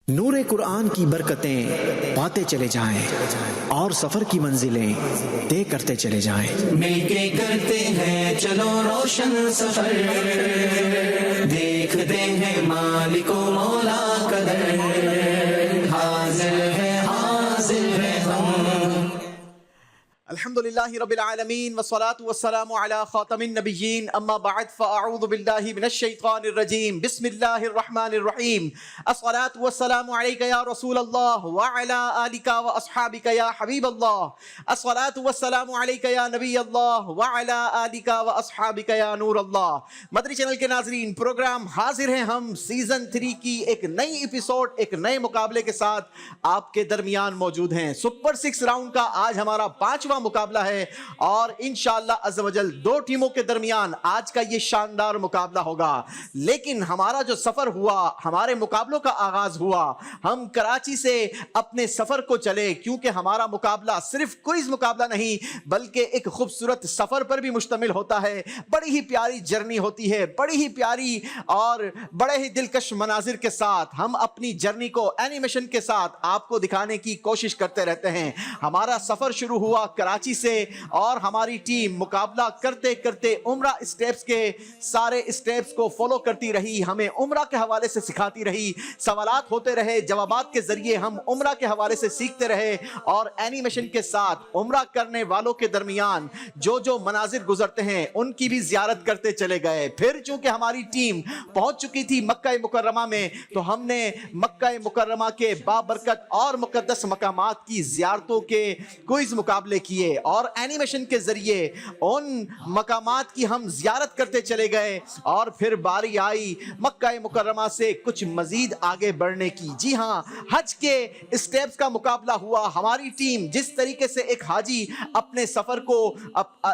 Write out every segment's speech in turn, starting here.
نور قرآن کی برکتیں پاتے چلے جائیں اور سفر کی منزلیں طے کرتے چلے جائیں. مل کے کرتے ہیں چلو روشن سفر، دیکھتے ہیں مالک و مولا کا در، حاضر ہے ہم. الحمدللہ رب العالمین والصلاة والسلام علی خاتم النبیین، اما بعد فاعوذ باللہ من الشیطان الرجیم، بسم اللہ الرحمن الرحیم. الصلاة والسلام علیک یا رسول اللہ وعلی آلک واصحابک یا حبیب اللہ. الصلاة والسلام علیک یا نبی اللہ وعلی آلک واصحابک یا نور اللہ. مدنی چینل کے ناظرین، پروگرام حاضر ہیں ہم سیزن 3 کی ایک نئی ایپیسوڈ، ایک نئے مقابلے کے ساتھ آپ کے درمیان موجود ہیں. سپر 6 راؤنڈ کا آج ہمارا 5واں مقابلہ ہے اور انشاءاللہ عز و جل 2 ٹیموں کے درمیان آج کا یہ شاندار مقابلہ ہوگا. لیکن ہمارا جو سفر ہوا، ہمارے مقابلوں کا آغاز ہوا، ہم کراچی سے اپنے سفر کو چلے، کیونکہ ہمارا مقابلہ صرف کوئز مقابلہ نہیں بلکہ ایک خوبصورت سفر پر بھی مشتمل ہوتا ہے. بڑی ہی پیاری جرنی ہوتی ہے، بڑی ہی پیاری اور بڑے ہی دلکش مناظر کے ساتھ ہم اپنی جرنی کو اینیمیشن کے ساتھ آپ کو دکھانے کی کوشش کرتے رہتے ہیں. ہمارا سفر شروع ہوا کراچی سے اور ہماری ٹیم مقابلہ کرتے کرتے عمرہ اسٹیپس کے سارے اسٹیپس کو فالو کرتی رہی، ہمیں عمرہ کے حوالے سے سکھاتی رہی، سوالات ہوتے رہے، جوابات کے ذریعے ہم عمرہ کے حوالے سے سیکھتے رہے اور اینیمیشن کے ساتھ عمرہ کرنے والوں کے درمیان جو مناظر گزرتے ہیں ان کی بھی زیارت کرتے چلے گئے. پھر چونکہ ہماری ٹیم پہنچ چکی تھی مکہ مکرمہ میں، تو ہم نے مکہ مکرمہ کے بابرکت اور مقدس مقامات کی زیارتوں کے کوئز مقابلے کیے اور اینیمیشن کے ذریعے ان مقامات کی ہم زیارت کرتے چلے گئے. اور پھر باری آئی مکہ مکرمہ سے کچھ مزید آگے بڑھنے کی. جی ہاں، حج کے اسٹیپس کا مقابلہ ہوا. ہماری ٹیم جس طریقے سے ایک حاجی اپنے سفر کو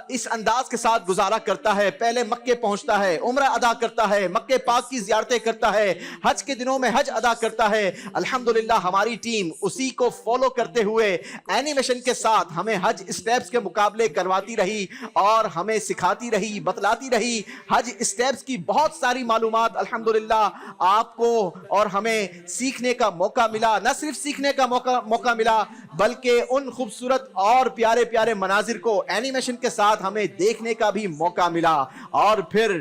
اس انداز کے ساتھ گزارا کرتا ہے، پہلے مکے پہنچتا ہے، عمرہ ادا کرتا ہے، مکہ پاک کی زیارتیں کرتا ہے، حج کے دنوں میں حج ادا کرتا ہے. الحمدللہ ہماری ٹیم اسی کو فالو کرتے ہوئے اینیمیشن کے ساتھ ہمیں حج اسٹیپس کے مقابلے کرواتی رہی اور ہمیں سکھاتی رہی، بتلاتی رہی. حج اسٹیپس کی بہت ساری معلومات الحمدللہ آپ کو اور ہمیں سیکھنے کا موقع ملا. نہ صرف سیکھنے کا موقع ملا بلکہ ان خوبصورت اور پیارے پیارے مناظر کو اینیمیشن کے ساتھ ہمیں دیکھنے کا بھی موقع ملا. اور پھر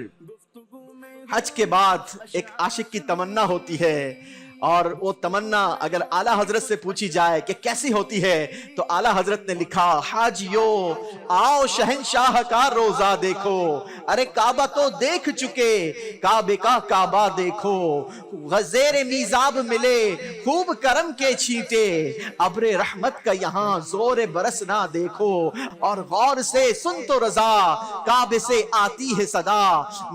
حج کے بعد ایک عاشق کی تمنا ہوتی ہے، اور وہ تمنا اگر اعلیٰ حضرت سے پوچھی جائے کہ کیسی ہوتی ہے تو اعلیٰ حضرت نے لکھا، حاجیو آؤ شہنشاہ کا روزہ دیکھو، ارے کعبہ تو دیکھ چکے، کعبے کا کعبہ دیکھو، غزیر میزاب ملے خوب کرم کے چھینٹے، ابر رحمت کا یہاں زور برسنا دیکھو، اور غور سے سن تو رضا کعبے سے آتی ہے صدا،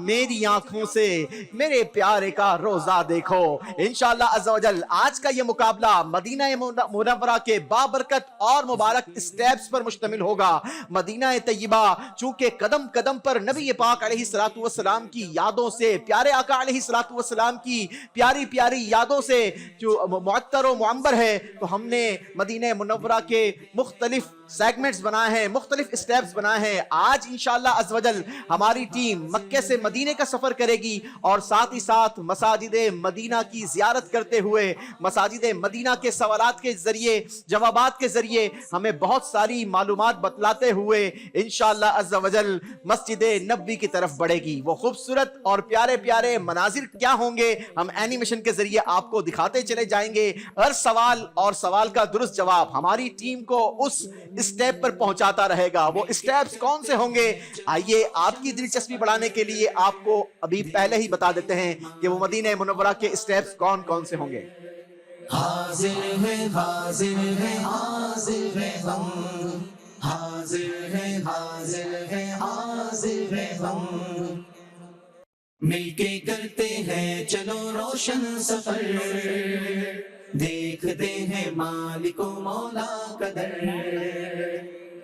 میری آنکھوں سے میرے پیارے کا روزہ دیکھو. انشاءاللہ عز و جل آج کا یہ مقابلہ مدینہ منورہ کے بابرکت اور مبارک اسٹیپس پر مشتمل ہوگا. مدینہ طیبہ چونکہ قدم قدم پر نبی پاک علیہ السلام کی یادوں سے، پیارے آقا علیہ السلام کی پیاری پیاری یادوں سے جو معطر و معمر ہے، تو ہم نے مدینہ منورہ کے مختلف سیگمنٹس بنائے ہیں، مختلف اسٹیپس بنائے ہیں. آج انشاءاللہ عز و جل ہماری ٹیم مکے سے مدینے کا سفر کرے گی اور ساتھ ہی ساتھ مساجد مدینہ کی زیارت کرتے ہوئے، مساجد مدینہ کے سوالات کے ذریعے، جوابات کے ذریعے ہمیں بہت ساری معلومات بتلاتے ہوئے انشاءاللہ عز و جل مسجد نبوی کی طرف بڑھے گی. وہ خوبصورت اور پیارے پیارے مناظر کیا ہوں گے ہم اینیمیشن کے ذریعے آپ کو دکھاتے چلے جائیں گے. ہر سوال اور سوال کا درست جواب ہماری ٹیم کو اس اسٹیپ پر پہنچاتا رہے گا. وہ اسٹیپس کون سے ہوں گے؟ آئیے آپ کی دلچسپی بڑھانے کے لیے آپ کو ابھی پہلے ہی بتا دیتے ہیں کہ وہ مدینہ منورہ کے اسٹیپس کون کون سے ہوں گے. حاضر ہے حاضر ہے حاضر ہے ہم، حاضر ہے حاضر ہے حاضر ہے ہم، مل کے کرتے ہیں چلو روشن سفر، دیکھتے ہیں مالک و مولا کا در،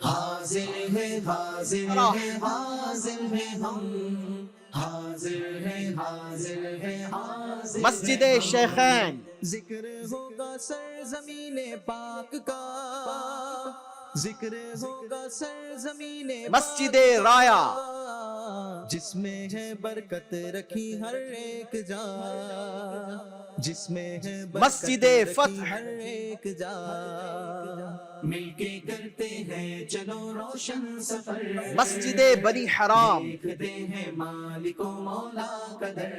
حاضر ہے حاضر ہے حاضر ہے ہم، حاضر ہے حاضر ہے حاضر. مسجد شیخین ذکر ہوگا سرزمین پاک کا، ذکر ہوگا سرزمین مسجد رایا، جس میں ہے برکت رکھی ہر ایک جا، جس میں ہے برکت مسجد رکھی فتح، ہر ایک جا، مل کے کرتے ہیں چلو روشن سفر، مسجد بنی حرام، دیکھتے ہیں مالک و مولا کا در،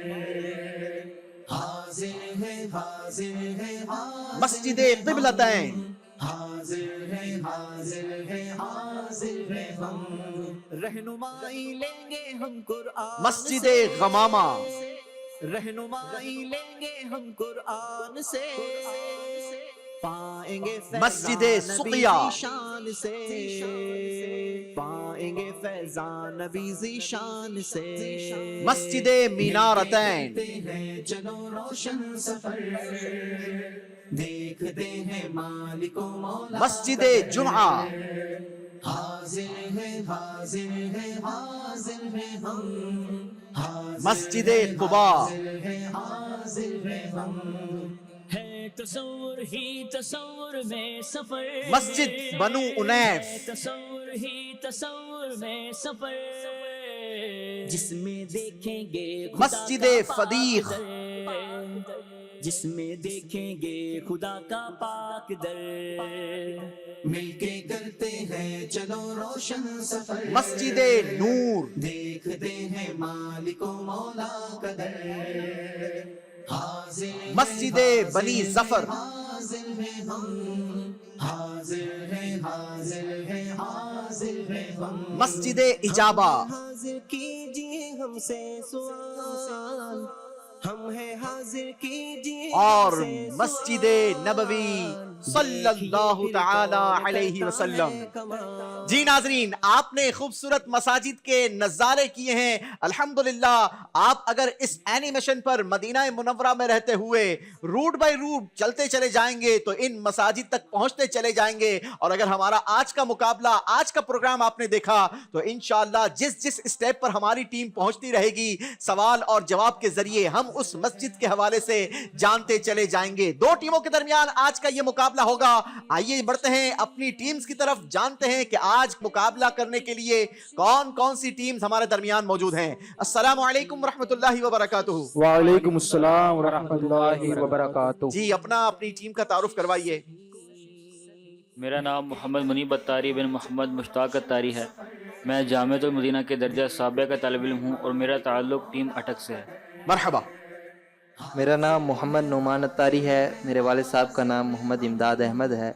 حاضر ہے حاضر ہے حاضر مسجد قبلتین، حاضر ہے حاضر ہے حاضر ہے ہم، رہنمائی لیں گے ہم قرآن مسجد سے، غمامہ، رہنمائی لیں گے ہم قرآن سے، پائیں گے مسجد فیضان نبی سقیہ، ذیشان سے، پائیں گے فیضان نبی ذیشان سے، مسجد مینارتین، دیکھتے ہیں چلو روشن سفر، دیکھتے ہیں مالک و مولا مسجد جمعہ، حاضر ہے حاضر ہے حاضر ہے ہم، حاضر مسجد قباء، ہے حاضر ہے ہم، ہے تصور ہی تصور میں سفر، مسجد بنو انیف، تصور ہی تصور میں سفر، جس میں دیکھیں گے خدا مسجد کا پاک فدیق، در، جس میں دیکھیں گے خدا کا پاک در، مل کے کرتے ہیں چلو روشن سفر، مسجد نور، دیکھتے ہیں مالک و مولا کا در، حاضر ہے مسجد بنی ظفر، حاضر ہے ہم، حاضر ہے حاضر ہے حاضر ہے ہم، مسجد اجابہ، حاضر کیجیے ہم سے سوال، ہم ہے حاضر کیجیے اور مسجد نبوی صلی اللہ تعالی علیہ وسلم۔ جی ناظرین، آپ نے خوبصورت مساجد کے نظارے کیے ہیں۔ الحمدللہ آپ اگر اس اینیمیشن پر مدینہ منورہ میں رہتے ہوئے روٹ بائی روٹ چلتے چلے جائیں گے تو ان مساجد تک پہنچتے چلے جائیں گے، اور اگر ہمارا آج کا مقابلہ، آج کا پروگرام آپ نے دیکھا تو انشاءاللہ جس جس اسٹیپ پر ہماری ٹیم پہنچتی رہے گی، سوال اور جواب کے ذریعے ہم اس مسجد کے حوالے سے جانتے چلے جائیں گے۔ دو ٹیموں کے درمیان آج کا یہ مقابلہ ہوگا۔ آئیے بڑھتے ہیں اپنی ٹیمز کی طرف، جانتے ہیں کہ آج مقابلہ کرنے کے لیے کون کون سی ٹیمز ہمارے درمیان موجود ہیں۔ السلام علیکم ورحمۃ اللہ وبرکاتہ۔ وعلیکم السلام ورحمۃ اللہ وبرکاتہ۔ جی اپنی ٹیم کا تعارف کروائیے۔ میرا نام محمد منیب اتاری بن محمد مشتاق اتاری ہے۔ میں جامعۃ المدینہ کے درجہ سابع کا طالب علم ہوں اور میرا تعلق ٹیم اٹک سے ہے۔ مرحبا۔ میرا نام محمد نعمان اتاری ہے۔ میرے والد صاحب کا نام محمد امداد احمد ہے۔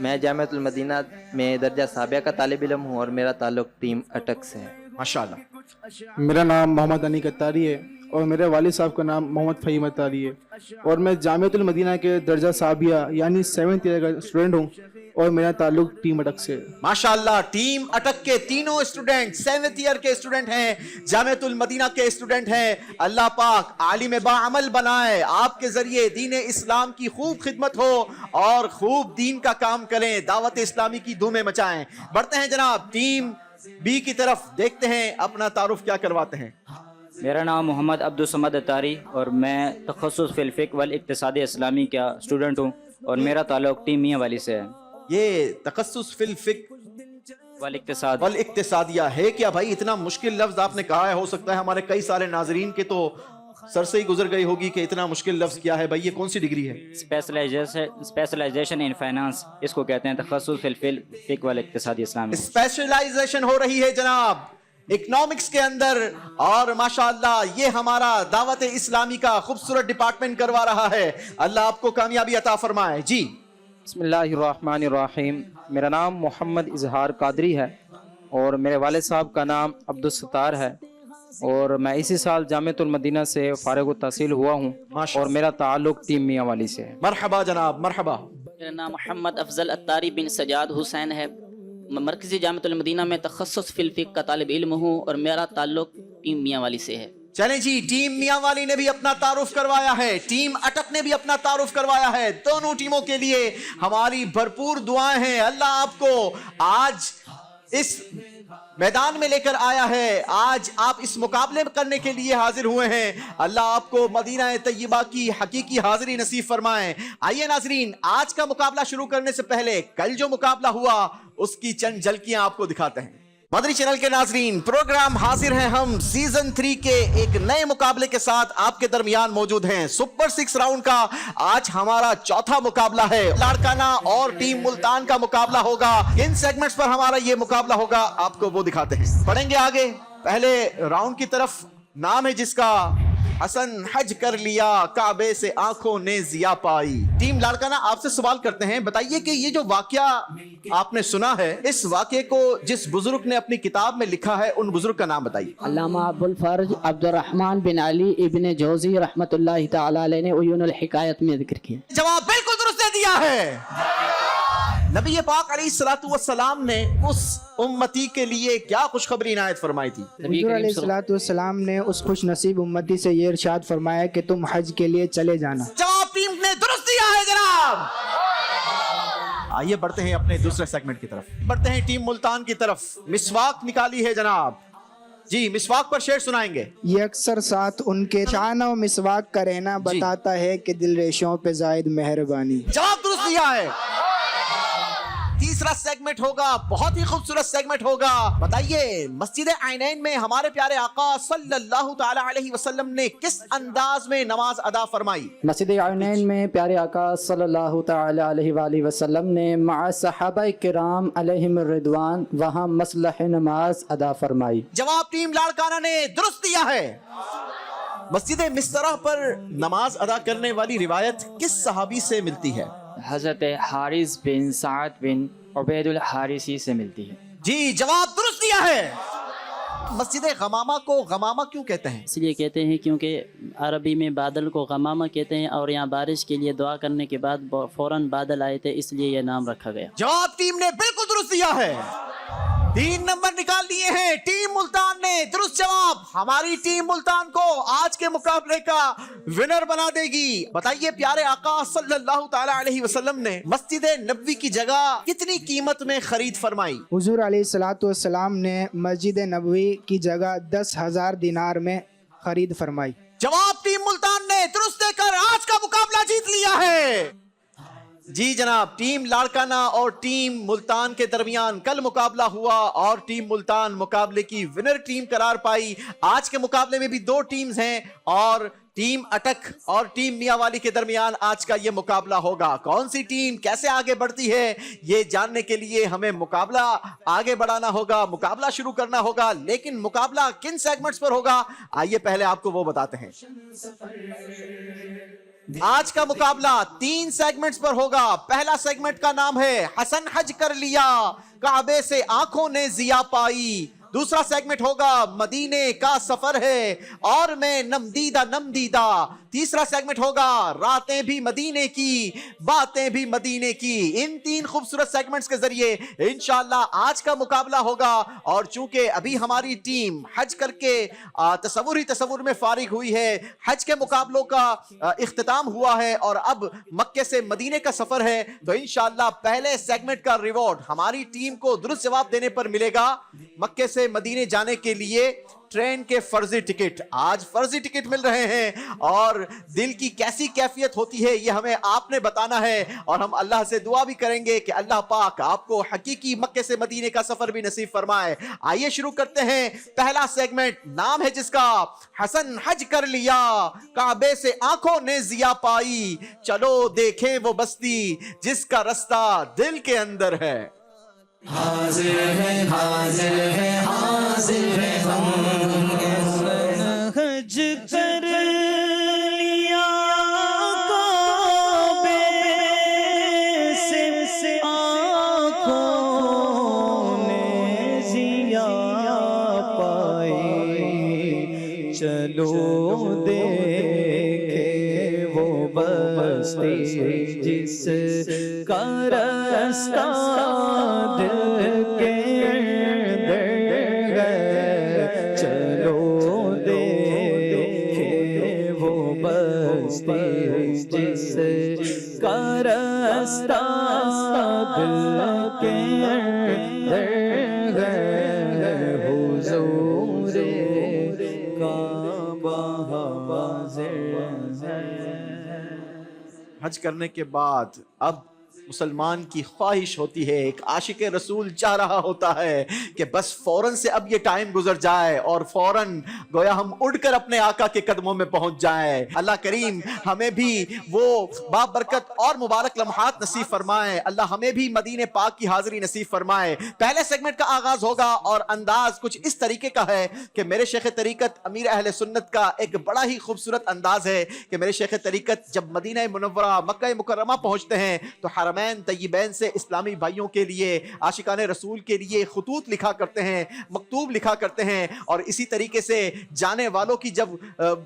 میں جامعۃ المدینہ میں درجہ سابع کا طالب علم ہوں اور میرا تعلق ٹیم اٹک سے ہے۔ ماشاءاللہ۔ میرا نام محمد انیق اتاری ہے اور میرے والد صاحب کا نام محمد فہیم اتاری ہے، اور میں جامعۃ المدینہ کے درجہ ثانویہ یعنی 7th ایئر کا اسٹوڈنٹ ہوں اور میرا تعلق ٹیم اٹک سے ہے۔ ماشاءاللہ، ٹیم اٹک کے تینوں اسٹوڈنٹ 7th ایئر کے اسٹوڈنٹ ہیں، جامعۃ المدینہ کے اسٹوڈنٹ ہیں۔ اللہ پاک عالم باعمل بنائے، آپ کے ذریعے دین اسلام کی خوب خدمت ہو اور خوب دین کا کام کریں، دعوت اسلامی کی دھومیں مچائیں۔ بڑھتے ہیں جناب ٹیم بی کی طرف، دیکھتے ہیں اپنا تعارف کیا کرواتے ہیں۔ میرا نام محمد عبدالصمد اتاری اور میں تخصص فی الفقہ والاقتصاد اسلامی کا اسٹوڈنٹ ہوں اور میرا تعلق ٹیم میاں والی سے ہے۔ یہ تخصص فی الفقہ والاقتصاد والاقتصادیہ ہے کیا بھائی؟ اتنا مشکل لفظ آپ نے کہا ہے، ہو سکتا ہے ہمارے کئی سارے ناظرین کے تو سر سے ہی گزر گئی ہوگی کہ اتنا مشکل لفظ کیا ہے بھائی، یہ کون سی ڈگری ہے؟ اسپیشلائزیشن ان فائنانس، اس کو کہتے ہیں تخصص فی الفقہ والاقتصاد اسلامی۔ اسپیشلائزیشن ہو رہی ہے جناب اکنامکس کے اندر، اور ماشاءاللہ یہ ہمارا دعوت اسلامی کا خوبصورت ڈپارٹمنٹ کروا رہا ہے۔ اللہ آپ کو کامیابی عطا فرمائے۔ جی بسم اللہ الرحمن الرحیم۔ میرا نام محمد اظہار قادری ہے اور میرے والد صاحب کا نام عبدالستار ہے، اور میں اسی سال جامعۃ المدینہ سے فارغ التحصیل ہوا ہوں اور میرا تعلق ٹیم میاں والی سے ہے۔ مرحبا جناب، مرحبا۔ میرا نام محمد افضل اتاری بن سجاد حسین ہے۔ میں مرکزی جامعۃ المدینہ میں تخصص فی الفقہ کا طالب علم ہوں اور میرا تعلق ٹیم میاں والی سے ہے۔ چلیں جی، ٹیم میاں والی نے بھی اپنا تعارف کروایا ہے، ٹیم اٹک نے بھی اپنا تعارف کروایا ہے۔ دونوں ٹیموں کے لیے ہماری بھرپور دعائیں ہیں۔ اللہ آپ کو آج اس میدان میں لے کر آیا ہے. آج آپ اس مقابلے کرنے کے لیے حاضر ہوئے ہیں. اللہ آپ کو مدینہ طیبہ کی حقیقی حاضری نصیب فرمائے. آئیے ناظرین، آج کا مقابلہ شروع کرنے سے پہلے کل جو مقابلہ ہوا اس کی چند جھلکیاں آپ کو دکھاتے ہیں. مدنی چینل کے ناظرین، پروگرام حاضر ہیں ہم سیزن 3 کے ایک نئے مقابلے کے ساتھ آپ کے درمیان موجود ہیں. سپر 6 راؤنڈ کا آج ہمارا چوتھا مقابلہ ہے. لاڑکانہ اور ٹیم ملتان کا مقابلہ ہوگا. کن سیگمنٹس پر ہمارا یہ مقابلہ ہوگا آپ کو وہ دکھاتے ہیں. پڑھیں گے آگے. پہلے راؤنڈ کی طرف نام ہے جس کا حسن حج کر لیا کعبے سے آنکھوں نے ضیا پائی. ٹیم لاڑکانہ آپ سے سوال کرتے ہیں، بتائیے کہ یہ جو واقعہ آپ نے سنا ہے، اس واقعے کو جس بزرگ نے اپنی کتاب میں لکھا ہے ان بزرگ کا نام بتائیے. علامہ ابو الفرج عبد الرحمن بن علی ابن جوزی رحمت اللہ تعالی علیہ نے عیون الحکایت میں ذکر کیا. جواب بالکل درست دے دیا ہے. نبی پاک علیہ الصلوۃ والسلام نے اس امتی کے لیے کیا خوشخبری عنایت فرمائی تھی؟ حضور علیہ الصلوۃ والسلام نے اس خوش نصیب امتی سے یہ ارشاد فرمایا کہ تم حج کے لیے چلے جانا. جواب ٹیم نے درست دیا ہے جناب. آئیے بڑھتے ہیں اپنے دوسرے سیگمنٹ کی طرف. بڑھتے ہیں ٹیم ملتان کی طرف. مسواک نکالی ہے جناب. جی مسواک پر شعر سنائیں گے. یہ اکثر ساتھ ان کے شان و مسواک کا رہنا بتاتا ہے کہ دل ریشوں پہ زائد مہربانی. جواب درست دیا ہے. تیسرا سیگمنٹ ہوگا، بہت ہی خوبصورت سیگمنٹ ہوگا. بتائیے مسجد عینین میں ہمارے پیارے آقا صلی اللہ تعالی علیہ وسلم نے کس انداز میں نماز ادا فرمائی؟ مسجد عینین میں پیارے آقا صلی اللہ تعالی علیہ وآلہ وسلم نے مع صحابہ کرام علیہم الرضوان وہاں مصلح نماز ادا فرمائی. جواب ٹیم لاڑکانہ نے درست دیا ہے. مسجد مسترہ پر نماز ادا کرنے والی روایت کس صحابی سے ملتی ہے؟ حضرت حارث بن سعد بن عبید الحارثی سے ملتی ہے. جی جواب درست دیا ہے. مسجد غمامہ کو غمامہ کیوں کہتے ہیں؟ اس لیے کہتے ہیں کیونکہ عربی میں بادل کو غمامہ کہتے ہیں، اور یہاں بارش کے لیے دعا کرنے کے بعد فوراً بادل آئے تھے، اس لیے یہ نام رکھا گیا. جواب ٹیم نے بالکل درست دیا ہے. 3 نمبر نکال لیے ہیں ٹیم ملتان نے. درست جواب. ہماری ٹیم ملتان کو آج کے مقابلے کا ونر بنا دے گی. بتائیے پیارے آقا صلی اللہ تعالی علیہ وسلم نے مسجد نبوی کی جگہ کتنی قیمت میں خرید فرمائی؟ حضور علیہ الصلوۃ والسلام نے مسجد نبوی کی جگہ 10,000 دینار میں خرید فرمائی. جواب ٹیم ملتان نے درست دے کر آج کا مقابلہ جیت لیا ہے. جی جناب، ٹیم لاڑکانہ اور ٹیم ملتان کے درمیان کل مقابلہ ہوا اور ٹیم ملتان مقابلے کی ونر ٹیم قرار پائی. آج کے مقابلے میں بھی 2 ٹیمز ہیں اور ٹیم اٹک اور ٹیم میاں والی کے درمیان آج کا یہ مقابلہ ہوگا. کون سی ٹیم کیسے آگے بڑھتی ہے یہ جاننے کے لیے ہمیں مقابلہ آگے بڑھانا ہوگا، مقابلہ شروع کرنا ہوگا. لیکن مقابلہ کن سیگمنٹس پر ہوگا آئیے پہلے آپ کو وہ بتاتے ہیں. آج کا مقابلہ 3 سیگمنٹس پر ہوگا. پہلا سیگمنٹ کا نام ہے حسن حج کر لیا کعبے سے آنکھوں نے ضیا پائی. دوسرا سیگمنٹ ہوگا مدینے کا سفر ہے اور میں نم دیدہ. تیسرا سیگمنٹ ہوگا راتیں بھی مدینے کی باتیں بھی مدینے کی. ان 3 خوبصورت سیگمنٹس کے ذریعے انشاءاللہ آج کا مقابلہ ہوگا. اور چونکہ ابھی ہماری ٹیم حج کر کے تصور میں فارغ ہوئی ہے، حج کے مقابلوں کا اختتام ہوا ہے اور اب مکے سے مدینے کا سفر ہے، تو انشاءاللہ پہلے سیگمنٹ کا ریوارڈ ہماری ٹیم کو درست جواب دینے پر ملے گا. مکے سے مدینے جانے کے لیے ٹرین کے فرضی ٹکٹ. آج فرضی ٹکٹ مل رہے ہیں اور دل کی کیسی کیفیت ہوتی ہے یہ ہمیں آپ نے بتانا ہے. اور ہم اللہ سے دعا بھی کریں گے کہ اللہ پاک آپ کو حقیقی مکے سے مدینے کا سفر بھی نصیب فرمائے. آئیے شروع کرتے ہیں. پہلا سیگمنٹ نام ہے جس کا حسن حج کر لیا کعبے سے آنکھوں نے ضیا پائی. چلو دیکھیں وہ بستی جس کا رستہ دل کے اندر ہے. حاضر ہے حاضر ہے حاضر ہے ہم حج کر لیا کعبے سے آنکھوں نے ضیا پائی. چلو دیکھے وہ بستی جس کا رستہ دل کے اندر ہے. چلو دیکھے وہ بستی جس کا رستہ دل کے اندر ہے. حج کرنے کے بعد اب مسلمان کی خواہش ہوتی ہے, ایک عاشق رسول چاہ رہا ہوتا ہے کہ بس فوراً سے اب یہ ٹائم گزر جائے اور فوراً گویا ہم اڑ کر اپنے آقا کے قدموں میں پہنچ جائیں. اللہ کریم ہمیں بھی وہ بابرکت اور مبارک لمحات نصیب فرمائے. اللہ ہمیں بھی مدینے پاک کی حاضری نصیب فرمائے. پہلے سیگمنٹ کا آغاز ہوگا اور انداز کچھ اس طریقے کا ہے کہ میرے شیخ طریقت امیر اہل سنت کا ایک بڑا ہی خوبصورت انداز ہے کہ میرے شیخ طریقت جب مدینہ منورہ مکہ مکرمہ پہنچتے ہیں تو حرمین طیبین سے اسلامی بھائیوں کے لیے, عاشقان رسول کے لیے خطوط لکھا کرتے ہیں, مکتوب لکھا کرتے ہیں, اور اسی طریقے سے جانے والوں کی جب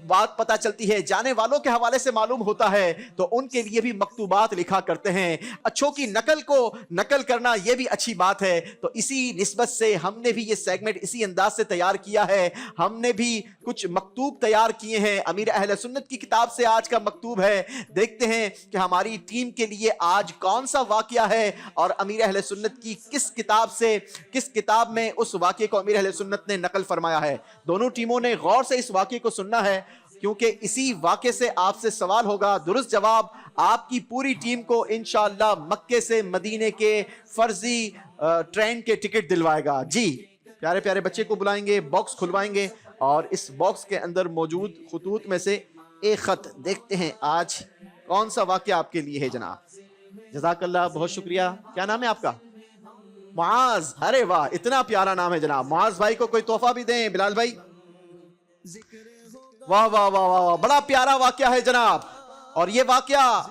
بات پتہ چلتی ہے, جانے والوں کے حوالے سے معلوم ہوتا ہے تو ان کے لیے بھی مکتوبات لکھا کرتے ہیں. اچھوں کی نقل کو نقل کرنا یہ بھی اچھی بات ہے. تو اسی نسبت سے ہم نے بھی یہ سیگمنٹ اسی انداز سے تیار کیا ہے. ہم نے بھی کچھ مکتوب تیار کیے ہیں. امیر اہل سنت کی کتاب سے آج کا مکتوب ہے. دیکھتے ہیں کہ ہماری ٹیم کے لیے آج کون سا واقعہ ہے اور امیر اہل سنت کی کس کتاب میں اس واقعے کو امیر اہل سنت نے نقل فرمایا ہے. دونوں ٹیموں نے غور سے اس واقعے کو سننا ہے کیونکہ اسی واقعے سے آپ سے سوال ہوگا. درست جواب آپ کی پوری ٹیم کو انشاءاللہ مکے سے مدینے کے فرضی ٹرین کے ٹکٹ دلوائے گا. جی پیارے پیارے بچے کو بلائیں گے, باکس کھلوائیں گے اور اس باکس کے اندر موجود خطوط میں سے ایک خط دیکھتے ہیں آج کون سا واقعہ آپ کے لیے ہے. جناب جزاک اللہ, بہت شکریہ. کیا نام ہے آپ کا؟ معاذ. ارے واہ, اتنا پیارا نام ہے جناب. معاذ بھائی کو کوئی تحفہ بھی دیں. بلال بھائی, واہ واہ واہ واہ, بڑا پیارا واقعہ ہے جناب. اور یہ واقعہ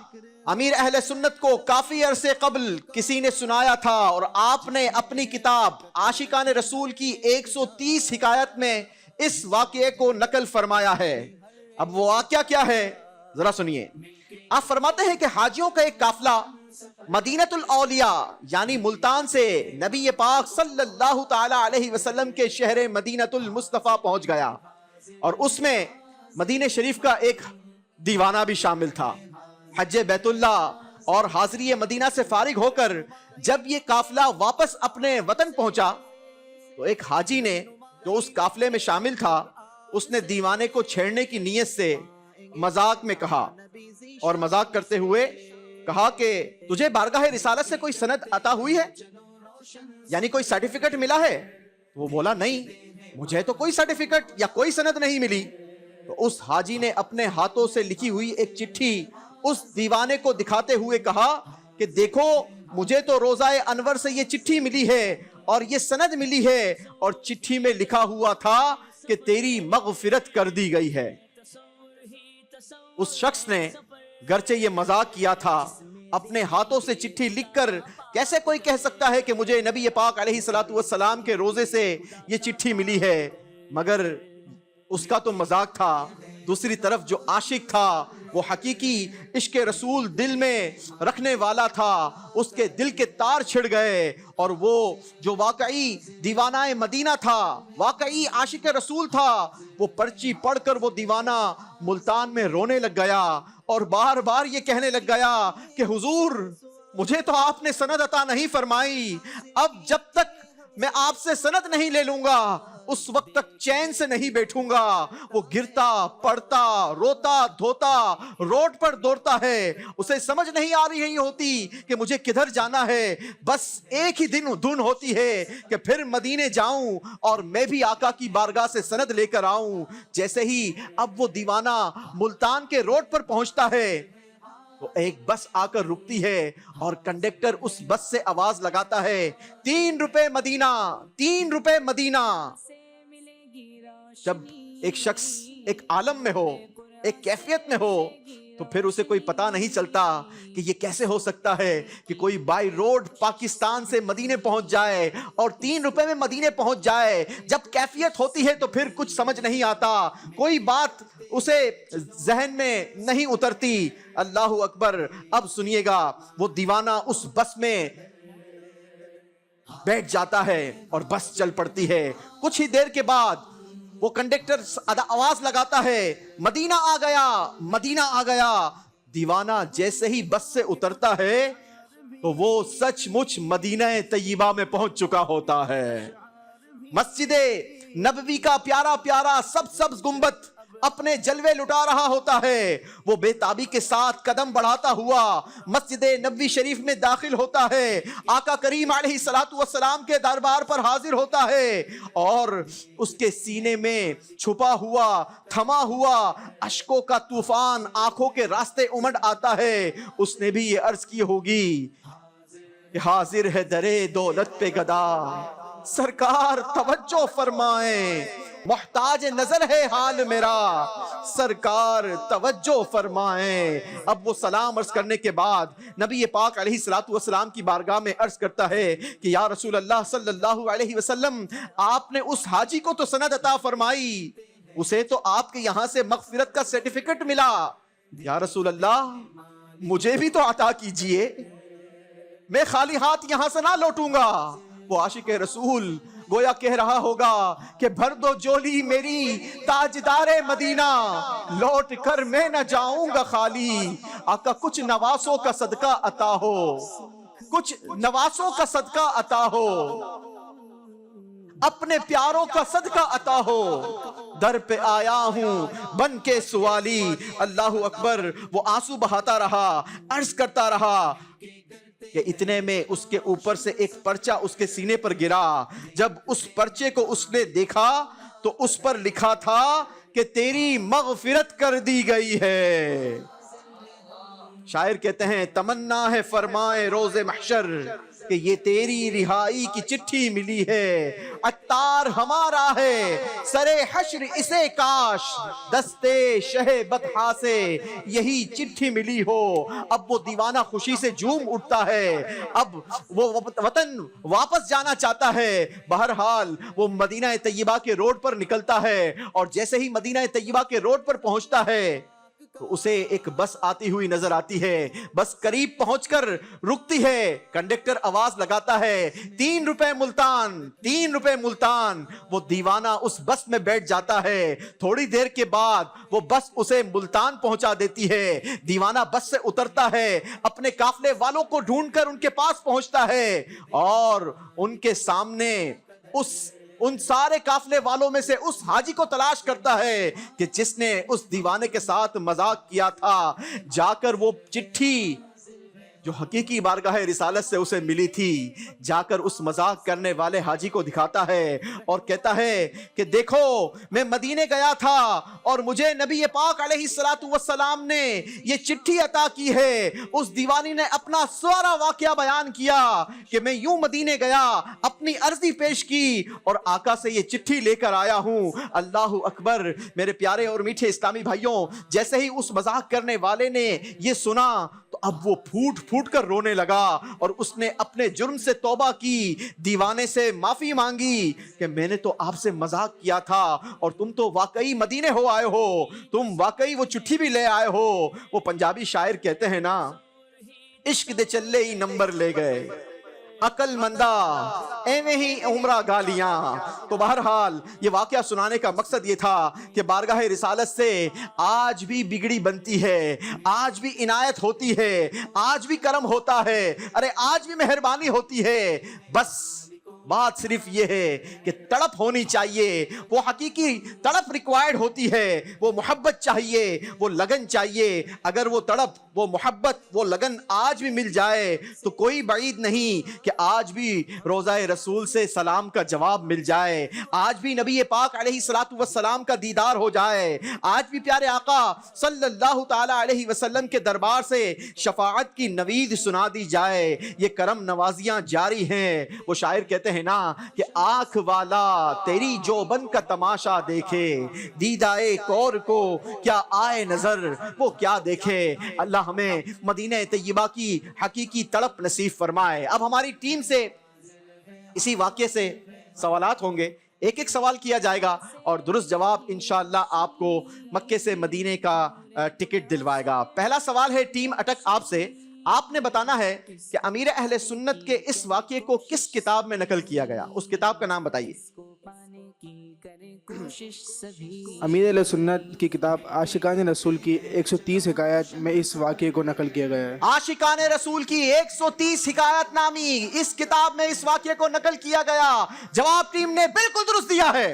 امیر اہل سنت کو کافی عرصے قبل کسی نے سنایا تھا اور آپ نے اپنی کتاب عاشقان رسول کی 130 حکایت میں اس واقعے کو نقل فرمایا ہے. اب وہ واقعہ کیا ہے ذرا سنیے. آپ فرماتے ہیں کہ حاجیوں کا ایک قافلہ مدینۃ الاولیاء یعنی ملتان سے نبی پاک صلی اللہ تعالی علیہ وسلم کے شہر مدینۃ المصطفیٰ پہنچ گیا اور اس میں مدینہ شریف کا ایک دیوانہ بھی شامل تھا. حج بیت اللہ اور حاضری مدینہ سے فارغ ہو کر جب یہ قافلہ واپس اپنے وطن پہنچا تو ایک حاجی نے جو اس قافلے میں شامل تھا اس نے دیوانے کو چھیڑنے کی نیت سے مذاق میں کہا اور مذاق کرتے ہوئے کہا کہ تجھے بارگاہ رسالت سے کوئی سند عطا ہوئی ہے, یعنی کوئی سرٹیفکیٹ ملا ہے؟ وہ بولا نہیں, مجھے تو کوئی سرٹیفکیٹ یا کوئی سند نہیں ملی. تو اس حاجی نے اپنے ہاتھوں سے لکھی ہوئی ایک چٹھی اس دیوانے کو دکھاتے ہوئے کہا کہ دیکھو مجھے تو روضہ انور سے یہ چٹھی ملی ہے اور یہ سند ملی ہے اور چٹھی میں لکھا ہوا تھا کہ تیری مغفرت کر دی گئی ہے. اس شخص نے گرچہ یہ مذاق کیا تھا, اپنے ہاتھوں سے چٹھی لکھ کر کیسے کوئی کہہ سکتا ہے کہ مجھے نبی پاک علیہ الصلوۃ والسلام کے روزے سے یہ چٹھی ملی ہے, مگر اس کا تو مذاق تھا. دوسری طرف جو عاشق تھا وہ حقیقی عشق رسول دل میں رکھنے والا تھا, اس کے دل کے تار چھڑ گئے اور وہ جو واقعی دیوانہ مدینہ تھا, واقعی عاشق رسول تھا, وہ پرچی پڑھ کر وہ دیوانہ ملتان میں رونے لگ گیا اور بار بار یہ کہنے لگ گیا کہ حضور مجھے تو آپ نے سند عطا نہیں فرمائی, اب جب تک میں آپ سے سند نہیں لے لوں گا اس وقت تک چین سے نہیں بیٹھوں گا. وہ گرتا پڑتا روتا دھوتا روڈ پر دوڑتا ہے, اسے سمجھ نہیں آ رہی ہوتی کہ مجھے کدھر جانا ہے, بس ایک ہی دھن ہوتی ہے کہ پھر مدینے جاؤں اور میں بھی آقا کی بارگاہ سے سند لے کر آؤں. جیسے ہی اب وہ دیوانہ ملتان کے روڈ پر پہنچتا ہے تو ایک بس آ کر رکتی ہے اور کنڈکٹر اس بس سے آواز لگاتا ہے 3 روپے مدینہ, 3 روپے مدینہ. جب ایک شخص ایک عالم میں ہو, ایک کیفیت میں ہو, تو پھر اسے کوئی پتہ نہیں چلتا کہ یہ کیسے ہو سکتا ہے کہ کوئی بائی روڈ پاکستان سے مدینے پہنچ جائے اور 3 روپے میں مدینے پہنچ جائے. جب کیفیت ہوتی ہے تو پھر کچھ سمجھ نہیں آتا, کوئی بات اسے ذہن میں نہیں اترتی. اللہ اکبر. اب سنیے گا, وہ دیوانہ اس بس میں بیٹھ جاتا ہے اور بس چل پڑتی ہے. کچھ ہی دیر کے بعد وہ کنڈکٹر آواز لگاتا ہے مدینہ آ گیا, مدینہ آ گیا. دیوانہ جیسے ہی بس سے اترتا ہے تو وہ سچ مچ مدینہ طیبہ میں پہنچ چکا ہوتا ہے. مسجد نبوی کا پیارا پیارا سبز گنبد اپنے جلوے لٹا رہا ہوتا ہے، وہ بے تابی کے ساتھ قدم بڑھاتا ہوا مسجد نبوی شریف میں داخل ہوتا ہے، آقا کریم علیہ الصلوۃ والسلام کے دربار پر حاضر ہوتا ہے، اور اس کے سینے میں چھپا ہوا تھما ہوا اشکوں کا طوفان آنکھوں کے راستے امڈ آتا ہے۔ اس نے بھی یہ عرض کی ہوگی کہ حاضر ہے درے دولت پہ گدا، سرکار توجہ فرمائیں، محتاج نظر ہے حال میرا، سرکار توجہ فرمائیں۔ اب وہ سلام عرض کرنے کے بعد نبی پاک علیہ الصلوۃ والسلام کی بارگاہ میں عرض کرتا ہے کہ یا رسول اللہ صلی اللہ علیہ وسلم، آپ نے اس حاجی کو تو سند عطا فرمائی، اسے تو آپ کے یہاں سے مغفرت کا سرٹیفکیٹ ملا، یا رسول اللہ مجھے بھی تو عطا کیجئے، میں خالی ہاتھ یہاں سے نہ لوٹوں گا۔ وہ عاشق رسول گویا کہہ رہا ہوگا کہ بھر دو جولی میری تاجدار مدینہ، لوٹ کر میں نہ جاؤں گا خالی، آقا کچھ نواسوں کا صدقہ عطا ہو، کچھ نواسوں کا صدقہ عطا ہو، اپنے پیاروں کا صدقہ عطا ہو، در پہ آیا ہوں بن کے سوالی۔ اللہ اکبر۔ وہ آنسو بہاتا رہا، عرض کرتا رہا کہ اتنے میں اس کے اوپر سے ایک پرچہ اس کے سینے پر گرا۔ جب اس پرچے کو اس نے دیکھا تو اس پر لکھا تھا کہ تیری مغفرت کر دی گئی ہے۔ شاعر کہتے ہیں تمنا ہے فرمائے روز محشر کہ یہ تیری رہائی کی چٹھی ملی ہے، عطار ہمارا ہے سرے حشر اسے کاش، دستے شہ بطحا سے یہی چٹھی ملی ہو۔ اب وہ دیوانہ خوشی سے جھوم اٹھتا ہے، اب وہ وطن واپس جانا چاہتا ہے۔ بہرحال وہ مدینہ طیبہ کے روڈ پر نکلتا ہے، اور جیسے ہی مدینہ طیبہ کے روڈ پر پہنچتا ہے تو اسے ایک بس آتی ہوئی نظر آتی ہے۔ بس قریب پہنچ کر رکتی ہے، کنڈکٹر آواز لگاتا ہے 3 روپے ملتان، 3 روپے ملتان۔ وہ دیوانہ اس بس میں بیٹھ جاتا ہے، تھوڑی دیر کے بعد وہ بس اسے ملتان پہنچا دیتی ہے۔ دیوانہ بس سے اترتا ہے، اپنے قافلے والوں کو ڈھونڈ کر ان کے پاس پہنچتا ہے، اور ان کے سامنے ان سارے قافلے والوں میں سے اس حاجی کو تلاش کرتا ہے کہ جس نے اس دیوانے کے ساتھ مذاق کیا تھا۔ جا کر وہ چٹھی جو حقیقی بارگاہ رسالت سے اسے ملی تھی، جا کر اس مذاق کرنے والے حاجی کو دکھاتا ہے اور کہتا ہے کہ دیکھو میں مدینے گیا تھا اور مجھے نبی پاک علیہ الصلوۃ والسلام نے یہ چٹھی عطا کی ہے۔ اس دیوانی نے اپنا سارا واقعہ بیان کیا کہ میں یوں مدینے گیا، اپنی عرضی پیش کی اور آقا سے یہ چٹھی لے کر آیا ہوں۔ اللہ اکبر۔ میرے پیارے اور میٹھے اسلامی بھائیوں، جیسے ہی اس مذاق کرنے والے نے یہ سنا تو اب وہ پھوٹ پھوٹ کر رونے لگا، اور اس نے اپنے جرم سے توبہ کی، دیوانے سے معافی مانگی کہ میں نے تو آپ سے مذاق کیا تھا، اور تم تو واقعی مدینے ہو آئے ہو، تم واقعی وہ چٹھی بھی لے آئے ہو۔ وہ پنجابی شاعر کہتے ہیں نا، عشق دے چلے ہی نمبر لے گئے، عقل مندہ ایویں ہی عمرہ گالیاں۔ تو بہرحال یہ واقعہ سنانے کا مقصد یہ تھا کہ بارگاہ رسالت سے آج بھی بگڑی بنتی ہے، آج بھی عنایت ہوتی ہے، آج بھی کرم ہوتا ہے، ارے آج بھی مہربانی ہوتی ہے۔ بس بات صرف یہ ہے کہ تڑپ ہونی چاہیے، وہ حقیقی تڑپ ریکوائرڈ ہوتی ہے، وہ محبت چاہیے، وہ لگن چاہیے۔ اگر وہ تڑپ، وہ محبت، وہ لگن آج بھی مل جائے تو کوئی بعید نہیں کہ آج بھی روضہ رسول سے سلام کا جواب مل جائے، آج بھی نبی پاک علیہ الصلوۃ والسلام کا دیدار ہو جائے، آج بھی پیارے آقا صلی اللہ تعالی علیہ وسلم کے دربار سے شفاعت کی نوید سنا دی جائے۔ یہ کرم نوازیاں جاری ہیں۔ وہ شاعر کہتے ہیں نا کہ آنکھ والا تیری جوبن کا تماشا دیکھے، دیدائے کور کو کیا آئے نظر، وہ کیا دیکھے۔ اللہ ہمیں مدینہ طیبہ کی حقیقی تڑپ نصیب فرمائے۔ اب ہماری ٹیم سے اسی واقعے سے سوالات ہوں گے، ایک ایک سوال کیا جائے گا اور درست جواب انشاءاللہ آپ کو مکے سے مدینے کا ٹکٹ دلوائے گا۔ پہلا سوال ہے ٹیم اٹک آپ سے، آپ نے بتانا ہے کہ امیر اہل سنت کے اس واقعے کو کس کتاب میں نقل کیا گیا، اس کتاب کا نام بتائیے۔ امیر اہل سنت کی کتاب عاشقان رسول کی 130 حکایات میں اس واقعے کو نقل کیا گیا ہے۔ عاشقان رسول کی 130 حکایت نامی اس کتاب میں اس واقعے کو نقل کیا گیا۔ جواب ٹیم نے بالکل درست دیا ہے،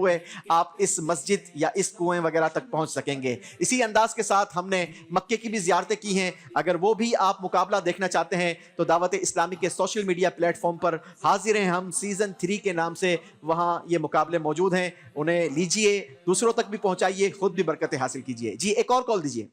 ہوئے آپ اس مسجد یا اس کنویں وغیرہ تک پہنچ سکیں گے۔ اسی انداز کے ساتھ ہم نے مکے کی بھی زیارتیں کی ہیں، اگر وہ بھی آپ مقابلہ دیکھنا چاہتے ہیں تو دعوت اسلامی کے سوشل میڈیا پلیٹ فارم پر حاضر ہیں ہم سیزن 3 کے نام سے، وہاں یہ مقابلے موجود ہیں، انہیں لیجئے، دوسروں تک بھی پہنچائیے، خود بھی برکتیں حاصل کیجئے۔ جی ایک اور کال دیجئے۔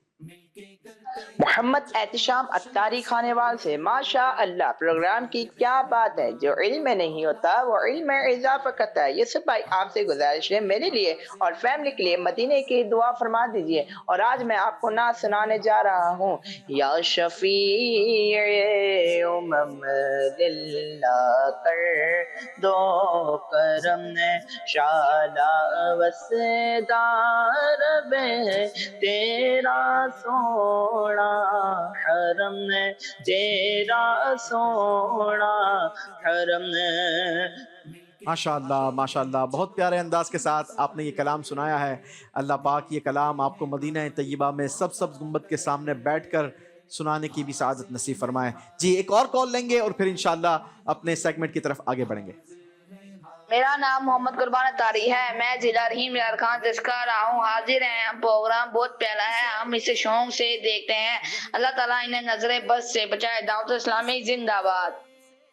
محمد احتشام اتاری خانے وال سے، ماشاء اللہ پروگرام کی کیا بات ہے، جو علم میں نہیں ہوتا وہ علم میں اضافہ کرتا ہے۔ یوسف بھائی آپ سے گزارش ہے میرے لیے اور فیملی کے لیے مدینے کی دعا فرما دیجئے، اور آج میں آپ کو نعت سنانے جا رہا ہوں۔ یا شفیع امم دلہ کر دو کرم شالا وسدار بے تیرا سونا حرم نے تیرا سونا حرم نے۔ ماشاءاللہ ماشاءاللہ، بہت پیارے انداز کے ساتھ آپ نے یہ کلام سنایا ہے۔ اللہ پاک یہ کلام آپ کو مدینہ طیبہ میں سبز گنبد کے سامنے بیٹھ کر سنانے کی بھی سعادت نصیب فرمائے۔ جی ایک اور کال لیں گے اور پھر انشاءاللہ اپنے سیگمنٹ کی طرف آگے بڑھیں گے۔ میرا نام محمد قربان اتاری ہے، میں ضلع رحیم خان سے سکھا رہا ہوں۔ حاضر ہیں، پروگرام بہت پیارا ہے، ہم اسے شوق سے دیکھتے ہیں۔ اللہ تعالیٰ انہیں نظر بد سے بچائے۔ دعوت اسلامی زندہ باد۔